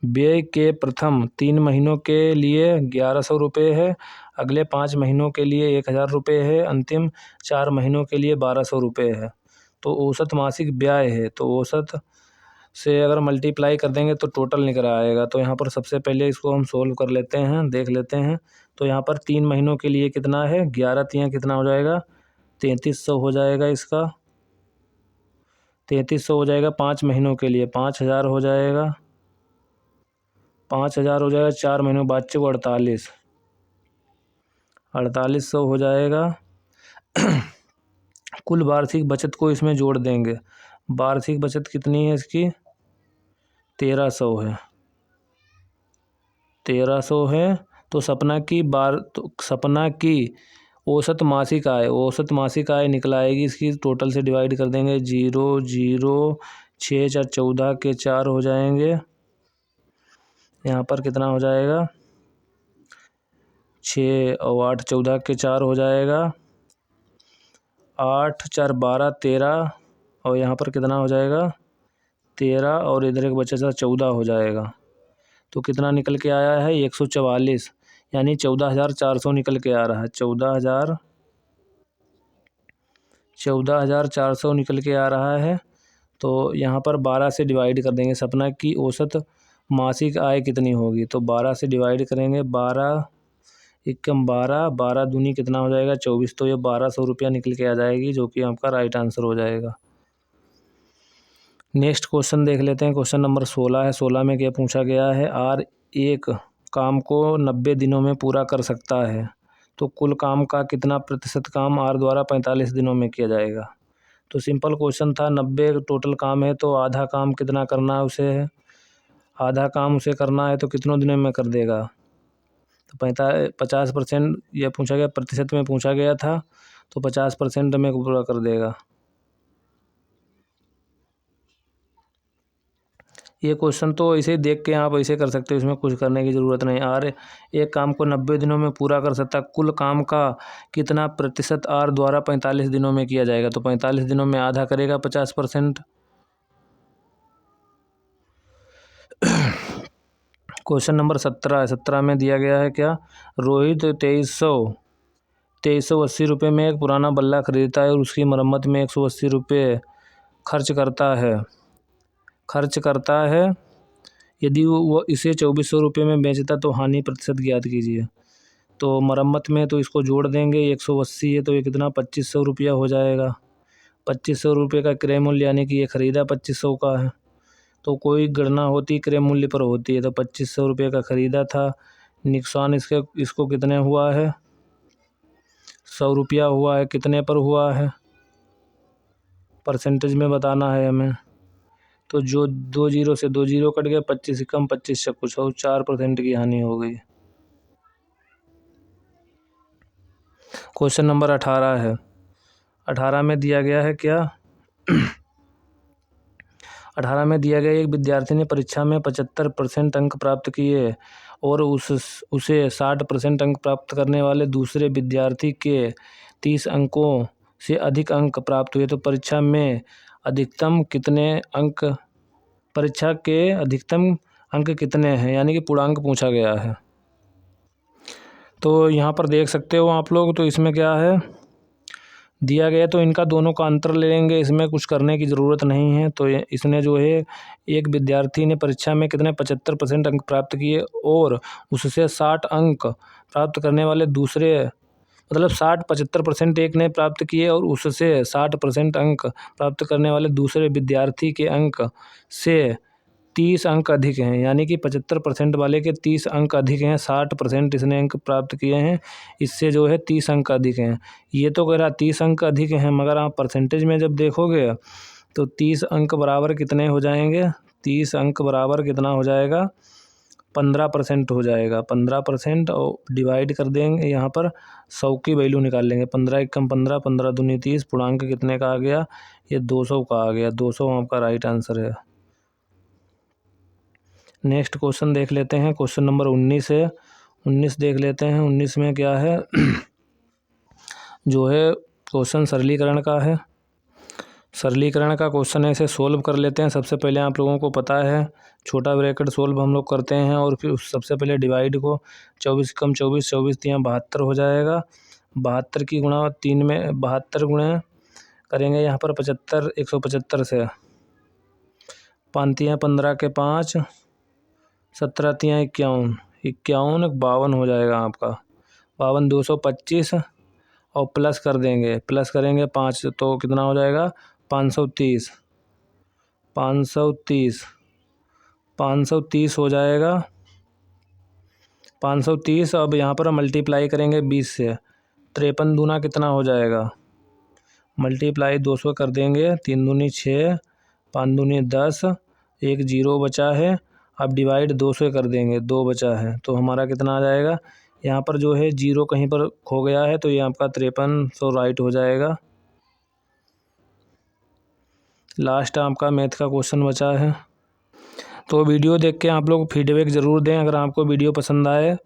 व्यय के प्रथम 3 महीनों के लिए 1100 रुपये है, अगले 5 महीनों के लिए 1000 रुपये है, अंतिम 4 महीनों के लिए 1200 रुपये है। तो औसत मासिक व्यय है, तो औसत से अगर मल्टीप्लाई कर देंगे तो टोटल निकल आएगा। तो यहाँ पर सबसे पहले इसको हम सोल्व कर लेते हैं, देख लेते हैं। तो यहाँ पर 3 महीनों के लिए कितना है, 11 तियाँ कितना हो जाएगा, 3300 हो जाएगा इसका, 3300 हो जाएगा। 5 महीनों के लिए 5000 हो जाएगा, 5000 हो जाएगा। 4 महीनों बाद को 4800 हो जाएगा। कुल वार्षिक बचत को इसमें जोड़ देंगे। वार्षिक बचत कितनी है इसकी, 1300 है, 1300 है। तो सपना की औसत मासिक आय निकल आएगी, इसकी टोटल से डिवाइड कर देंगे। 0 0 6 4 14 के 4 हो जाएंगे। यहाँ पर कितना हो जाएगा, 6 और 8 14 के 4 हो जाएगा। 8 4 12 13 और यहाँ पर कितना हो जाएगा 13 और इधर एक बचा था 14 हो जाएगा। तो कितना निकल के आया है 144, यानी 14,400 निकल के आ रहा है। 14,400 निकल के आ रहा है। तो यहाँ पर 12 से डिवाइड कर देंगे। सपना की औसत मासिक आय कितनी होगी, तो 12 से डिवाइड करेंगे। 12 एकम 12, 12 दूनी कितना हो जाएगा 24। तो ये 1200 रुपया निकल के आ जाएगी, जो कि आपका राइट आंसर हो जाएगा। नेक्स्ट क्वेश्चन देख लेते हैं। क्वेश्चन नंबर 16 है। 16 में क्या पूछा गया है, आर एक काम को 90 दिनों में पूरा कर सकता है, तो कुल काम का कितना प्रतिशत काम आर द्वारा 45 दिनों में किया जाएगा। तो सिंपल क्वेश्चन था, 90 टोटल काम है तो आधा काम कितना करना है उसे है, आधा काम उसे करना है तो कितनों दिनों में कर देगा। तो 50% यह पूछा गया, प्रतिशत में पूछा गया था, तो 50% में पूरा कर देगा। ये क्वेश्चन तो ऐसे ही देख के आप ऐसे कर सकते हो, इसमें कुछ करने की ज़रूरत नहीं। आर एक काम को 90 दिनों में पूरा कर सकता है, कुल काम का कितना प्रतिशत आर द्वारा 45 दिनों में किया जाएगा। तो 45 दिनों में आधा करेगा 50%। क्वेश्चन नंबर 17 है। 17 में दिया गया है क्या, रोहित 2380 रुपये में एक पुराना बल्ला खरीदता है और उसकी मरम्मत में 180 रुपये खर्च करता है। यदि वो इसे 2400 रुपये में बेचता तो हानि प्रतिशत ज्ञात कीजिए। तो मरम्मत में तो इसको जोड़ देंगे, 180 है तो ये कितना 2500 रुपया हो जाएगा। 2500 रुपये का क्रय मूल्य, यानी कि ये ख़रीदा 2500 का है। तो कोई गणना होती क्रय मूल्य पर होती है। तो 2500 रुपये का ख़रीदा था, नुकसान इसको कितने हुआ है 100 रुपया हुआ है। कितने पर हुआ है परसेंटेज में बताना है हमें। तो जो 2 जीरो से 2 जीरो कट गया, 25 कम 25 से कुछ और 4% की हानि हो गई। क्वेश्चन नंबर 18 है। 18 में दिया गया है क्या 18 में दिया गया, एक विद्यार्थी ने परीक्षा में 75% अंक प्राप्त किए और उसे 60% अंक प्राप्त करने वाले दूसरे विद्यार्थी के 30 अंकों से अधिक अंक प्राप्त हुए। तो परीक्षा के अधिकतम अंक कितने हैं, यानी कि पूर्णांक पूछा गया है। तो यहाँ पर देख सकते हो आप लोग, तो इसमें क्या है दिया गया, तो इनका दोनों का अंतर ले लेंगे, इसमें कुछ करने की ज़रूरत नहीं है। तो इसने जो है, एक विद्यार्थी ने परीक्षा में कितने 75% अंक प्राप्त किए और उससे 60 अंक प्राप्त करने वाले दूसरे, मतलब 75% एक ने प्राप्त किए और उससे 60% अंक प्राप्त करने वाले दूसरे विद्यार्थी के अंक से 30 अंक अधिक हैं, यानी कि 75% वाले के 30 अंक अधिक हैं। 60% इसने अंक प्राप्त किए हैं, इससे जो है 30 अंक अधिक हैं। ये तो कह रहा 30 अंक अधिक हैं, मगर आप परसेंटेज में जब देखोगे तो 30 अंक बराबर कितने हो जाएंगे, 30 अंक बराबर कितना हो जाएगा 15% हो जाएगा। 15% और डिवाइड कर देंगे, यहाँ पर 100 की वैल्यू निकाल लेंगे। 15 एकम 15, 15 दूनी 30, पूर्णांक कितने का आ गया, ये 200 का आ गया। 200 आपका राइट आंसर है। नेक्स्ट क्वेश्चन देख लेते हैं। क्वेश्चन नंबर 19 है। 19 देख लेते हैं। 19 में क्या है जो है क्वेश्चन सरलीकरण का है। सरलीकरण का क्वेश्चन है, इसे सोल्व कर लेते हैं। सबसे पहले आप लोगों को पता है छोटा ब्रैकेट सोल्व हम लोग करते हैं, और फिर सबसे पहले डिवाइड को 24 कम 24, 24 3 72 हो जाएगा। 72 की गुणा 3 में 72 गुणे करेंगे यहाँ पर 75, 175 से 5 15 के 5, 17 3 51, 51 52 हो जाएगा आपका। 52 225 और प्लस कर देंगे, प्लस करेंगे 5 तो कितना हो जाएगा 530, 530, 530 हो जाएगा। 530 अब यहाँ पर मल्टीप्लाई करेंगे 20 से, 53 दूना कितना हो जाएगा, मल्टीप्लाई 200 कर देंगे, 3 दूनी 6, 5 दूनी 10, एक जीरो बचा है। अब डिवाइड 2 से कर देंगे, 2 बचा है, तो हमारा कितना आ जाएगा, यहाँ पर जो है जीरो कहीं पर खो गया है, तो ये आपका 5300 राइट हो जाएगा। लास्ट आपका मैथ का क्वेश्चन बचा है। तो वीडियो देख के आप लोग फीडबैक ज़रूर दें अगर आपको वीडियो पसंद आए।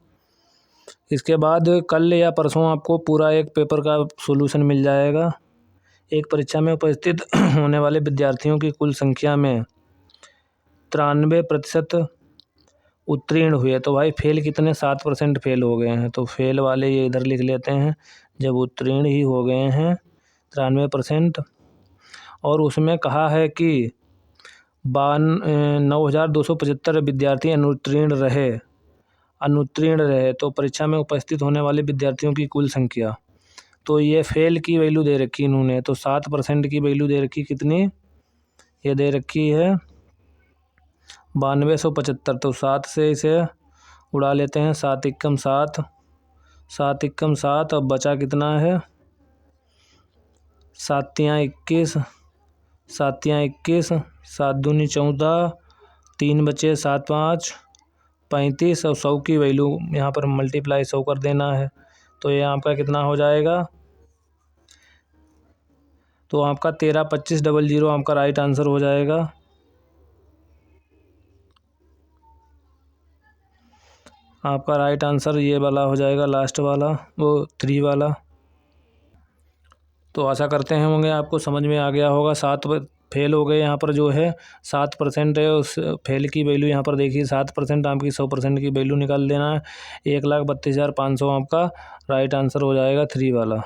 इसके बाद कल या परसों आपको पूरा एक पेपर का सॉल्यूशन मिल जाएगा। एक परीक्षा में उपस्थित होने वाले विद्यार्थियों की कुल संख्या में 93% उत्तीर्ण हुए। तो भाई फेल कितने, 7% फेल हो गए हैं। तो फेल वाले ये इधर लिख लेते हैं। जब उत्तीर्ण ही हो गए हैं 93%, और उसमें कहा है कि 9,275 विद्यार्थी अनुत्तीर्ण रहे। तो परीक्षा में उपस्थित होने वाले विद्यार्थियों की कुल संख्या, तो ये फेल की वैल्यू दे रखी इन्होंने, तो 7% की वैल्यू दे रखी कितनी, ये दे रखी है 9275। तो 7 से इसे उड़ा लेते हैं, 7 एकम 7, 7 एकम 7। अब बचा कितना है, 7 तियाँ 21, 7 तियाँ 21, 7 दूनी 14, 3 बचे, 7 5 35, और 100 की वैल्यू यहाँ पर मल्टीप्लाई 100 कर देना है। तो ये आपका कितना हो जाएगा, तो आपका 132500 आपका राइट आंसर हो जाएगा। आपका राइट आंसर ये वाला हो जाएगा, लास्ट वाला, वो 3 वाला। तो आशा करते हैं होंगे आपको समझ में आ गया होगा। 7 फेल हो गए, यहाँ पर जो है 7% है, उस फेल की वैल्यू यहाँ पर देखिए 7%, आपकी 100% की वैल्यू निकाल देना है। 1,32,500 आपका राइट आंसर हो जाएगा 3 वाला।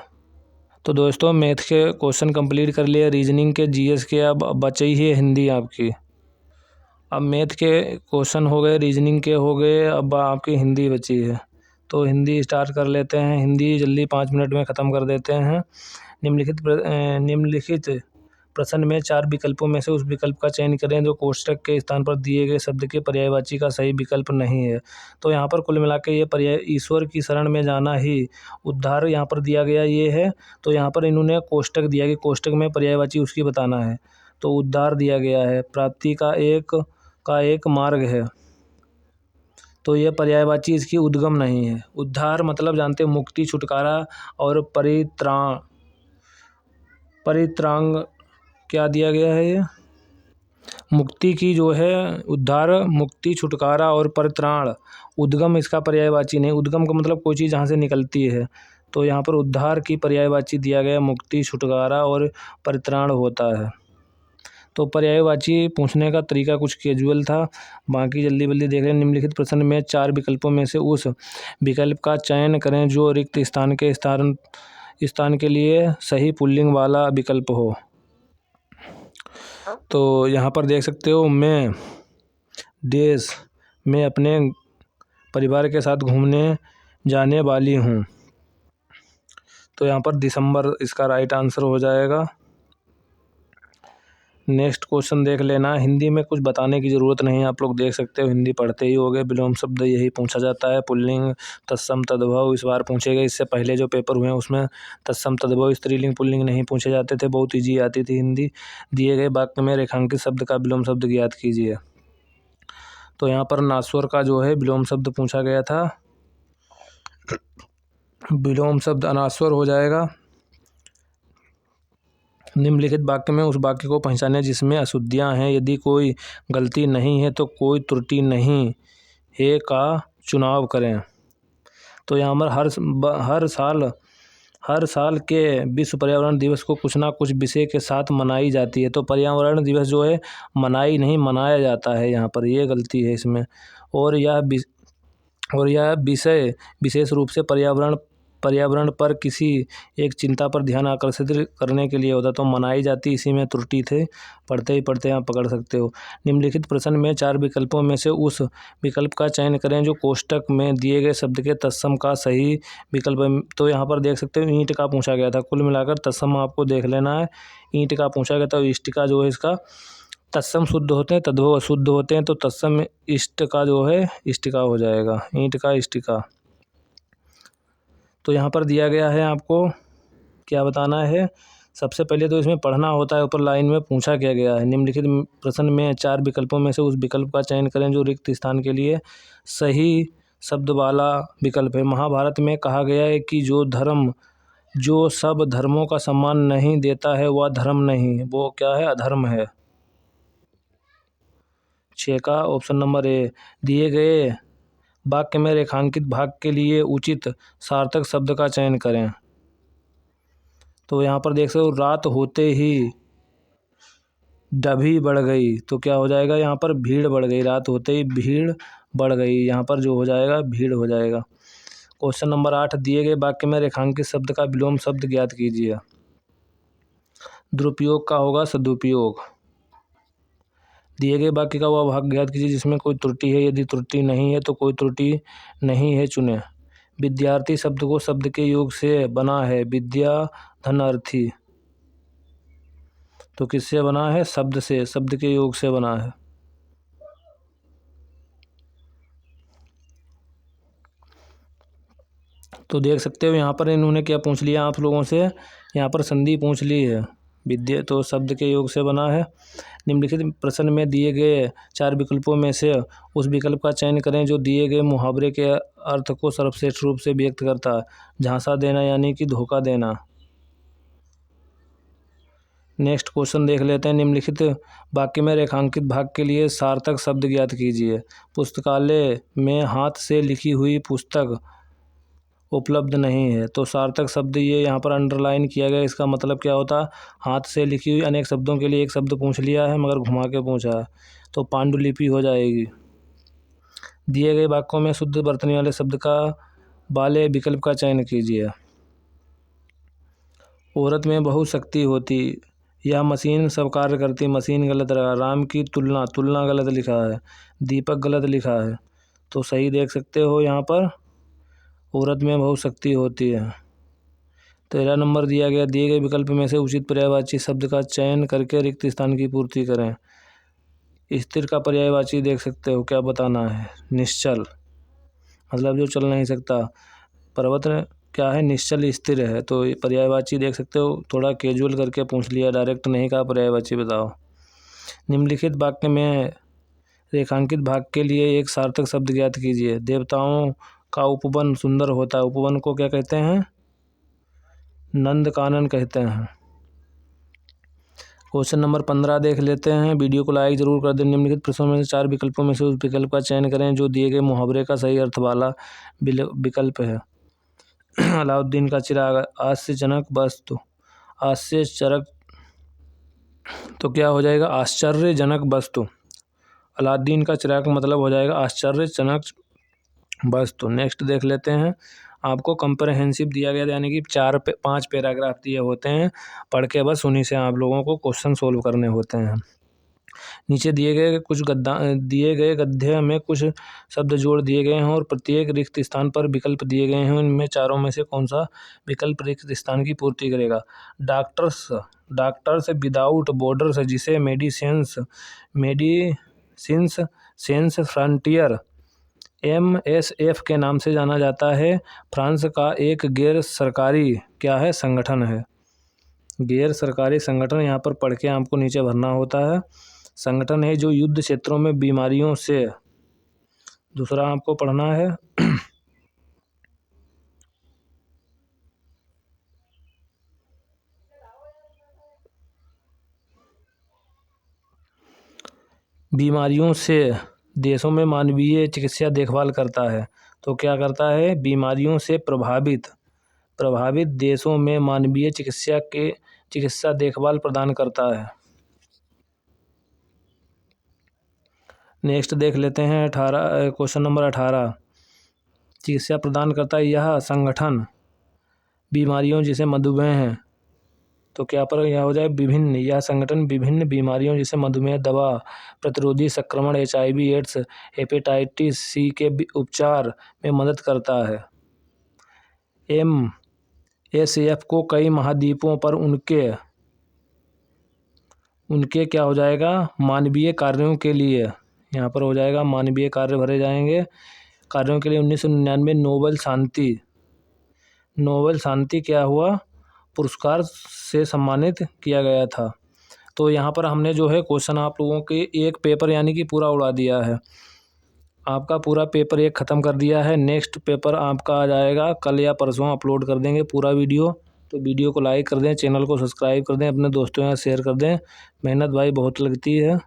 तो दोस्तों मैथ के क्वेश्चन कंप्लीट कर लिए, रीजनिंग के, जीएस के, अब बची ही है हिंदी आपकी। अब मैथ के क्वेश्चन हो गए, रीजनिंग के हो गए, अब आपकी हिंदी बची है। तो हिंदी स्टार्ट कर लेते हैं। हिंदी जल्दी 5 मिनट में ख़त्म कर देते हैं। निम्नलिखित प्रश्न में 4 विकल्पों में से उस विकल्प का चयन करें जो कोष्ठक के स्थान पर दिए गए शब्द के पर्यायवाची का सही विकल्प नहीं है। तो यहाँ पर कुल मिला के ये पर्याय ईश्वर की शरण में जाना ही उद्धार यहाँ पर दिया गया ये है। तो यहाँ पर इन्होंने कोष्ठक दिया कि कोष्ठक में पर्यायवाची उसकी बताना है। तो उद्धार दिया गया है, प्राप्ति का एक मार्ग है। तो यह पर्यायवाची इसकी उद्गम नहीं है। उद्धार मतलब जानते हो मुक्ति, छुटकारा, और परित्राण क्या दिया गया है, ये मुक्ति की जो है उद्धार, मुक्ति, छुटकारा और परित्राण। उद्गम इसका पर्यायवाची नहीं। उद्गम का मतलब कोई चीज़ जहाँ से निकलती है। तो यहाँ पर उद्धार की पर्यायवाची दिया गया मुक्ति, छुटकारा और परित्राण होता है। तो पर्यायवाची पूछने का तरीका कुछ कैजुअल था। बाकी जल्दी जल्दी देख रहे हैं। निम्नलिखित प्रश्न में 4 विकल्पों में से उस विकल्प का चयन करें जो रिक्त स्थान के लिए सही पुल्लिंग वाला विकल्प हो। तो यहाँ पर देख सकते हो, मैं देश में अपने परिवार के साथ घूमने जाने वाली हूँ। तो यहाँ पर दिसंबर इसका राइट आंसर हो जाएगा। नेक्स्ट क्वेश्चन देख लेना। हिंदी में कुछ बताने की ज़रूरत नहीं है, आप लोग देख सकते हो, हिंदी पढ़ते ही होगे। विलोम शब्द यही पूछा जाता है। पुल्लिंग, तत्सम, तद्भव इस बार पूछे गए। इससे पहले जो पेपर हुए हैं उसमें तत्सम, तद्भव, स्त्रीलिंग, पुल्लिंग नहीं पूछे जाते थे। बहुत ईजी आती थी हिंदी। दिए गए वाक्य में रेखांकित शब्द का विलोम शब्द ज्ञात कीजिए। तो यहाँ पर नाश्वर का जो है विलोम शब्द पूछा गया था। विलोम शब्द अनाश्वर हो जाएगा। निम्नलिखित वाक्य में उस वाक्य को पहचानें जिसमें अशुद्धियाँ हैं। यदि कोई गलती नहीं है तो कोई त्रुटि नहीं है का चुनाव करें। तो यहाँ पर हर साल के विश्व पर्यावरण दिवस को कुछ ना कुछ विषय के साथ मनाई जाती है। तो पर्यावरण दिवस जो है मनाई नहीं, मनाया जाता है। यहाँ पर ये गलती है इसमें। और यह विषय विशेष रूप से पर्यावरण पर किसी एक चिंता पर ध्यान आकर्षित करने के लिए होता। तो मनाई जाती, इसी में त्रुटि थे। पढ़ते ही पढ़ते आप पकड़ सकते हो। निम्नलिखित प्रश्न में 4 विकल्पों में से उस विकल्प का चयन करें जो कोष्ठक में दिए गए शब्द के तत्सम का सही विकल्प है। तो यहाँ पर देख सकते हो ईंट का पूछा गया था। कुल मिलाकर तत्सम आपको देख लेना है। ईंट का पूछा गया था। इष्टिका जो है इसका तत्सम शुद्ध होते हैं, तद्भव अशुद्ध होते हैं। तो तत्सम इष्ट का जो है इष्टिका हो जाएगा, ईंट का इष्टिका। तो यहाँ पर दिया गया है, आपको क्या बताना है। सबसे पहले तो इसमें पढ़ना होता है, ऊपर लाइन में पूछा क्या गया है। निम्नलिखित प्रश्न में 4 विकल्पों में से उस विकल्प का चयन करें जो रिक्त स्थान के लिए सही शब्द वाला विकल्प है। महाभारत में कहा गया है कि जो सब धर्मों का सम्मान नहीं देता है वह धर्म नहीं, वो क्या है, अधर्म है। 6 का ऑप्शन नंबर ए। दिए गए वाक्य में रेखांकित भाग के लिए उचित सार्थक शब्द का चयन करें। तो यहाँ पर देख सकते हो रात होते ही डभी बढ़ गई, तो क्या हो जाएगा यहाँ पर भीड़ बढ़ गई, रात होते ही भीड़ बढ़ गई, यहाँ पर जो हो जाएगा भीड़ हो जाएगा। क्वेश्चन नंबर 8, दिए गए वाक्य में रेखांकित शब्द का विलोम शब्द ज्ञात कीजिए। दुरुपयोग का होगा सदुपयोग। दिए गए वाक्य का वह भाग ज्ञात कीजिए जिसमें कोई त्रुटि है, यदि त्रुटि नहीं है तो कोई त्रुटि नहीं है चुने। विद्यार्थी शब्द को शब्द के योग से बना है, विद्या धनार्थी, तो किससे बना है? शब्द से, शब्द के योग से बना है। तो देख सकते हो यहाँ पर इन्होंने क्या पूछ लिया आप लोगों से, यहाँ पर संधि पूछ ली है, विद्या तो शब्द के योग से बना है। निम्नलिखित प्रश्न में दिए गए 4 विकल्पों में से उस विकल्प का चयन करें जो दिए गए मुहावरे के अर्थ को सर्वश्रेष्ठ रूप से व्यक्त करता है। झांसा देना यानी कि धोखा देना। नेक्स्ट क्वेश्चन देख लेते हैं। निम्नलिखित वाक्य में रेखांकित भाग के लिए सार्थक शब्द ज्ञात कीजिए। पुस्तकालय में हाथ से लिखी हुई पुस्तक उपलब्ध नहीं है, तो सार्थक शब्द ये यहाँ पर अंडरलाइन किया गया। इसका मतलब क्या होता है? हाथ से लिखी हुई अनेक शब्दों के लिए एक शब्द पूछ लिया है मगर घुमा के पूछा है, तो पांडुलिपि हो जाएगी। दिए गए वाक्यों में शुद्ध बरतने वाले शब्द का वाले विकल्प का चयन कीजिए। औरत में बहुत शक्ति होती, यह मशीन सब कार्य करती, मशीन गलत रहा। राम की तुलना, तुलना गलत लिखा है। दीपक गलत लिखा है, तो सही देख सकते हो यहाँ पर औरत में बहुत शक्ति होती है। 13 नंबर दिया गया, दिए गए विकल्प में से उचित पर्यायवाची शब्द का चयन करके रिक्त स्थान की पूर्ति करें। स्थिर का पर्यायवाची देख सकते हो क्या बताना है? निश्चल, मतलब जो चल नहीं सकता। पर्वत क्या है? निश्चल स्थिर है, तो पर्यायवाची देख सकते हो थोड़ा कैजुअल करके पूछ लिया, डायरेक्ट नहीं कहा पर्यायवाची बताओ। निम्नलिखित वाक्य में रेखांकित भाग के लिए एक सार्थक शब्द ज्ञात कीजिए। देवताओं का उपवन सुंदर होता है, उपवन को क्या कहते हैं? नंदकानन कहते हैं। क्वेश्चन नंबर 15 देख लेते हैं। वीडियो को लाइक जरूर कर दें। निम्नलिखित प्रश्नों में से 4 विकल्पों में से उस विकल्प का चयन करें जो दिए गए मुहावरे का सही अर्थ वाला विकल्प है। अलाउद्दीन का चिराग, आश्चर्यजनक वस्तु, आश्चर्यचरक, तो क्या हो जाएगा? आश्चर्यजनक वस्तु। अलाउद्दीन का चिराग का मतलब हो जाएगा आश्चर्यजनक वस्तु। नेक्स्ट देख लेते हैं। आपको कंप्रहेंसिव दिया गया, यानी कि 4-5 पैराग्राफ दिए होते हैं, पढ़ के बस उन्हीं से आप लोगों को क्वेश्चन सोल्व करने होते हैं। नीचे दिए गए गद्य में कुछ शब्द जोड़ दिए गए हैं और प्रत्येक रिक्त स्थान पर विकल्प दिए गए हैं। उनमें चारों में से कौन सा विकल्प रिक्त स्थान की पूर्ति करेगा? डॉक्टर्स विदाउट बॉर्डर्स, जिसे मेडिसिन्स सेंस फ्रंटियर MSF के नाम से जाना जाता है, फ्रांस का एक गैर सरकारी क्या है? संगठन है। गैर सरकारी संगठन यहाँ पर पढ़ के आपको नीचे भरना होता है। संगठन है जो युद्ध क्षेत्रों में बीमारियों से, दूसरा आपको पढ़ना है बीमारियों से देशों में मानवीय चिकित्सा देखभाल करता है। तो क्या करता है? बीमारियों से प्रभावित देशों में मानवीय चिकित्सा देखभाल प्रदान करता है। नेक्स्ट देख लेते हैं। क्वेश्चन नंबर 18, चिकित्सा प्रदान करता है यह संगठन बीमारियों जैसे मधुमेह है, तो क्या पर यह हो जाए? विभिन्न, यह संगठन विभिन्न बीमारियों जैसे मधुमेह, दवा प्रतिरोधी संक्रमण, HIV एड्स, हेपेटाइटिस C के उपचार में मदद करता है। MSF को कई महाद्वीपों पर उनके क्या हो जाएगा? मानवीय कार्यों के लिए, यहाँ पर हो जाएगा मानवीय कार्य भरे जाएंगे, कार्यों के लिए 1999 नोबेल शांति क्या हुआ? पुरस्कार से सम्मानित किया गया था। तो यहाँ पर हमने जो है क्वेश्चन आप लोगों के एक पेपर यानी कि पूरा उड़ा दिया है। आपका पूरा पेपर 1 ख़त्म कर दिया है। नेक्स्ट पेपर आपका आ जाएगा कल या परसों, अपलोड कर देंगे पूरा वीडियो। तो वीडियो को लाइक कर दें, चैनल को सब्सक्राइब कर दें, अपने दोस्तों के साथ शेयर कर दें। मेहनत भाई बहुत लगती है।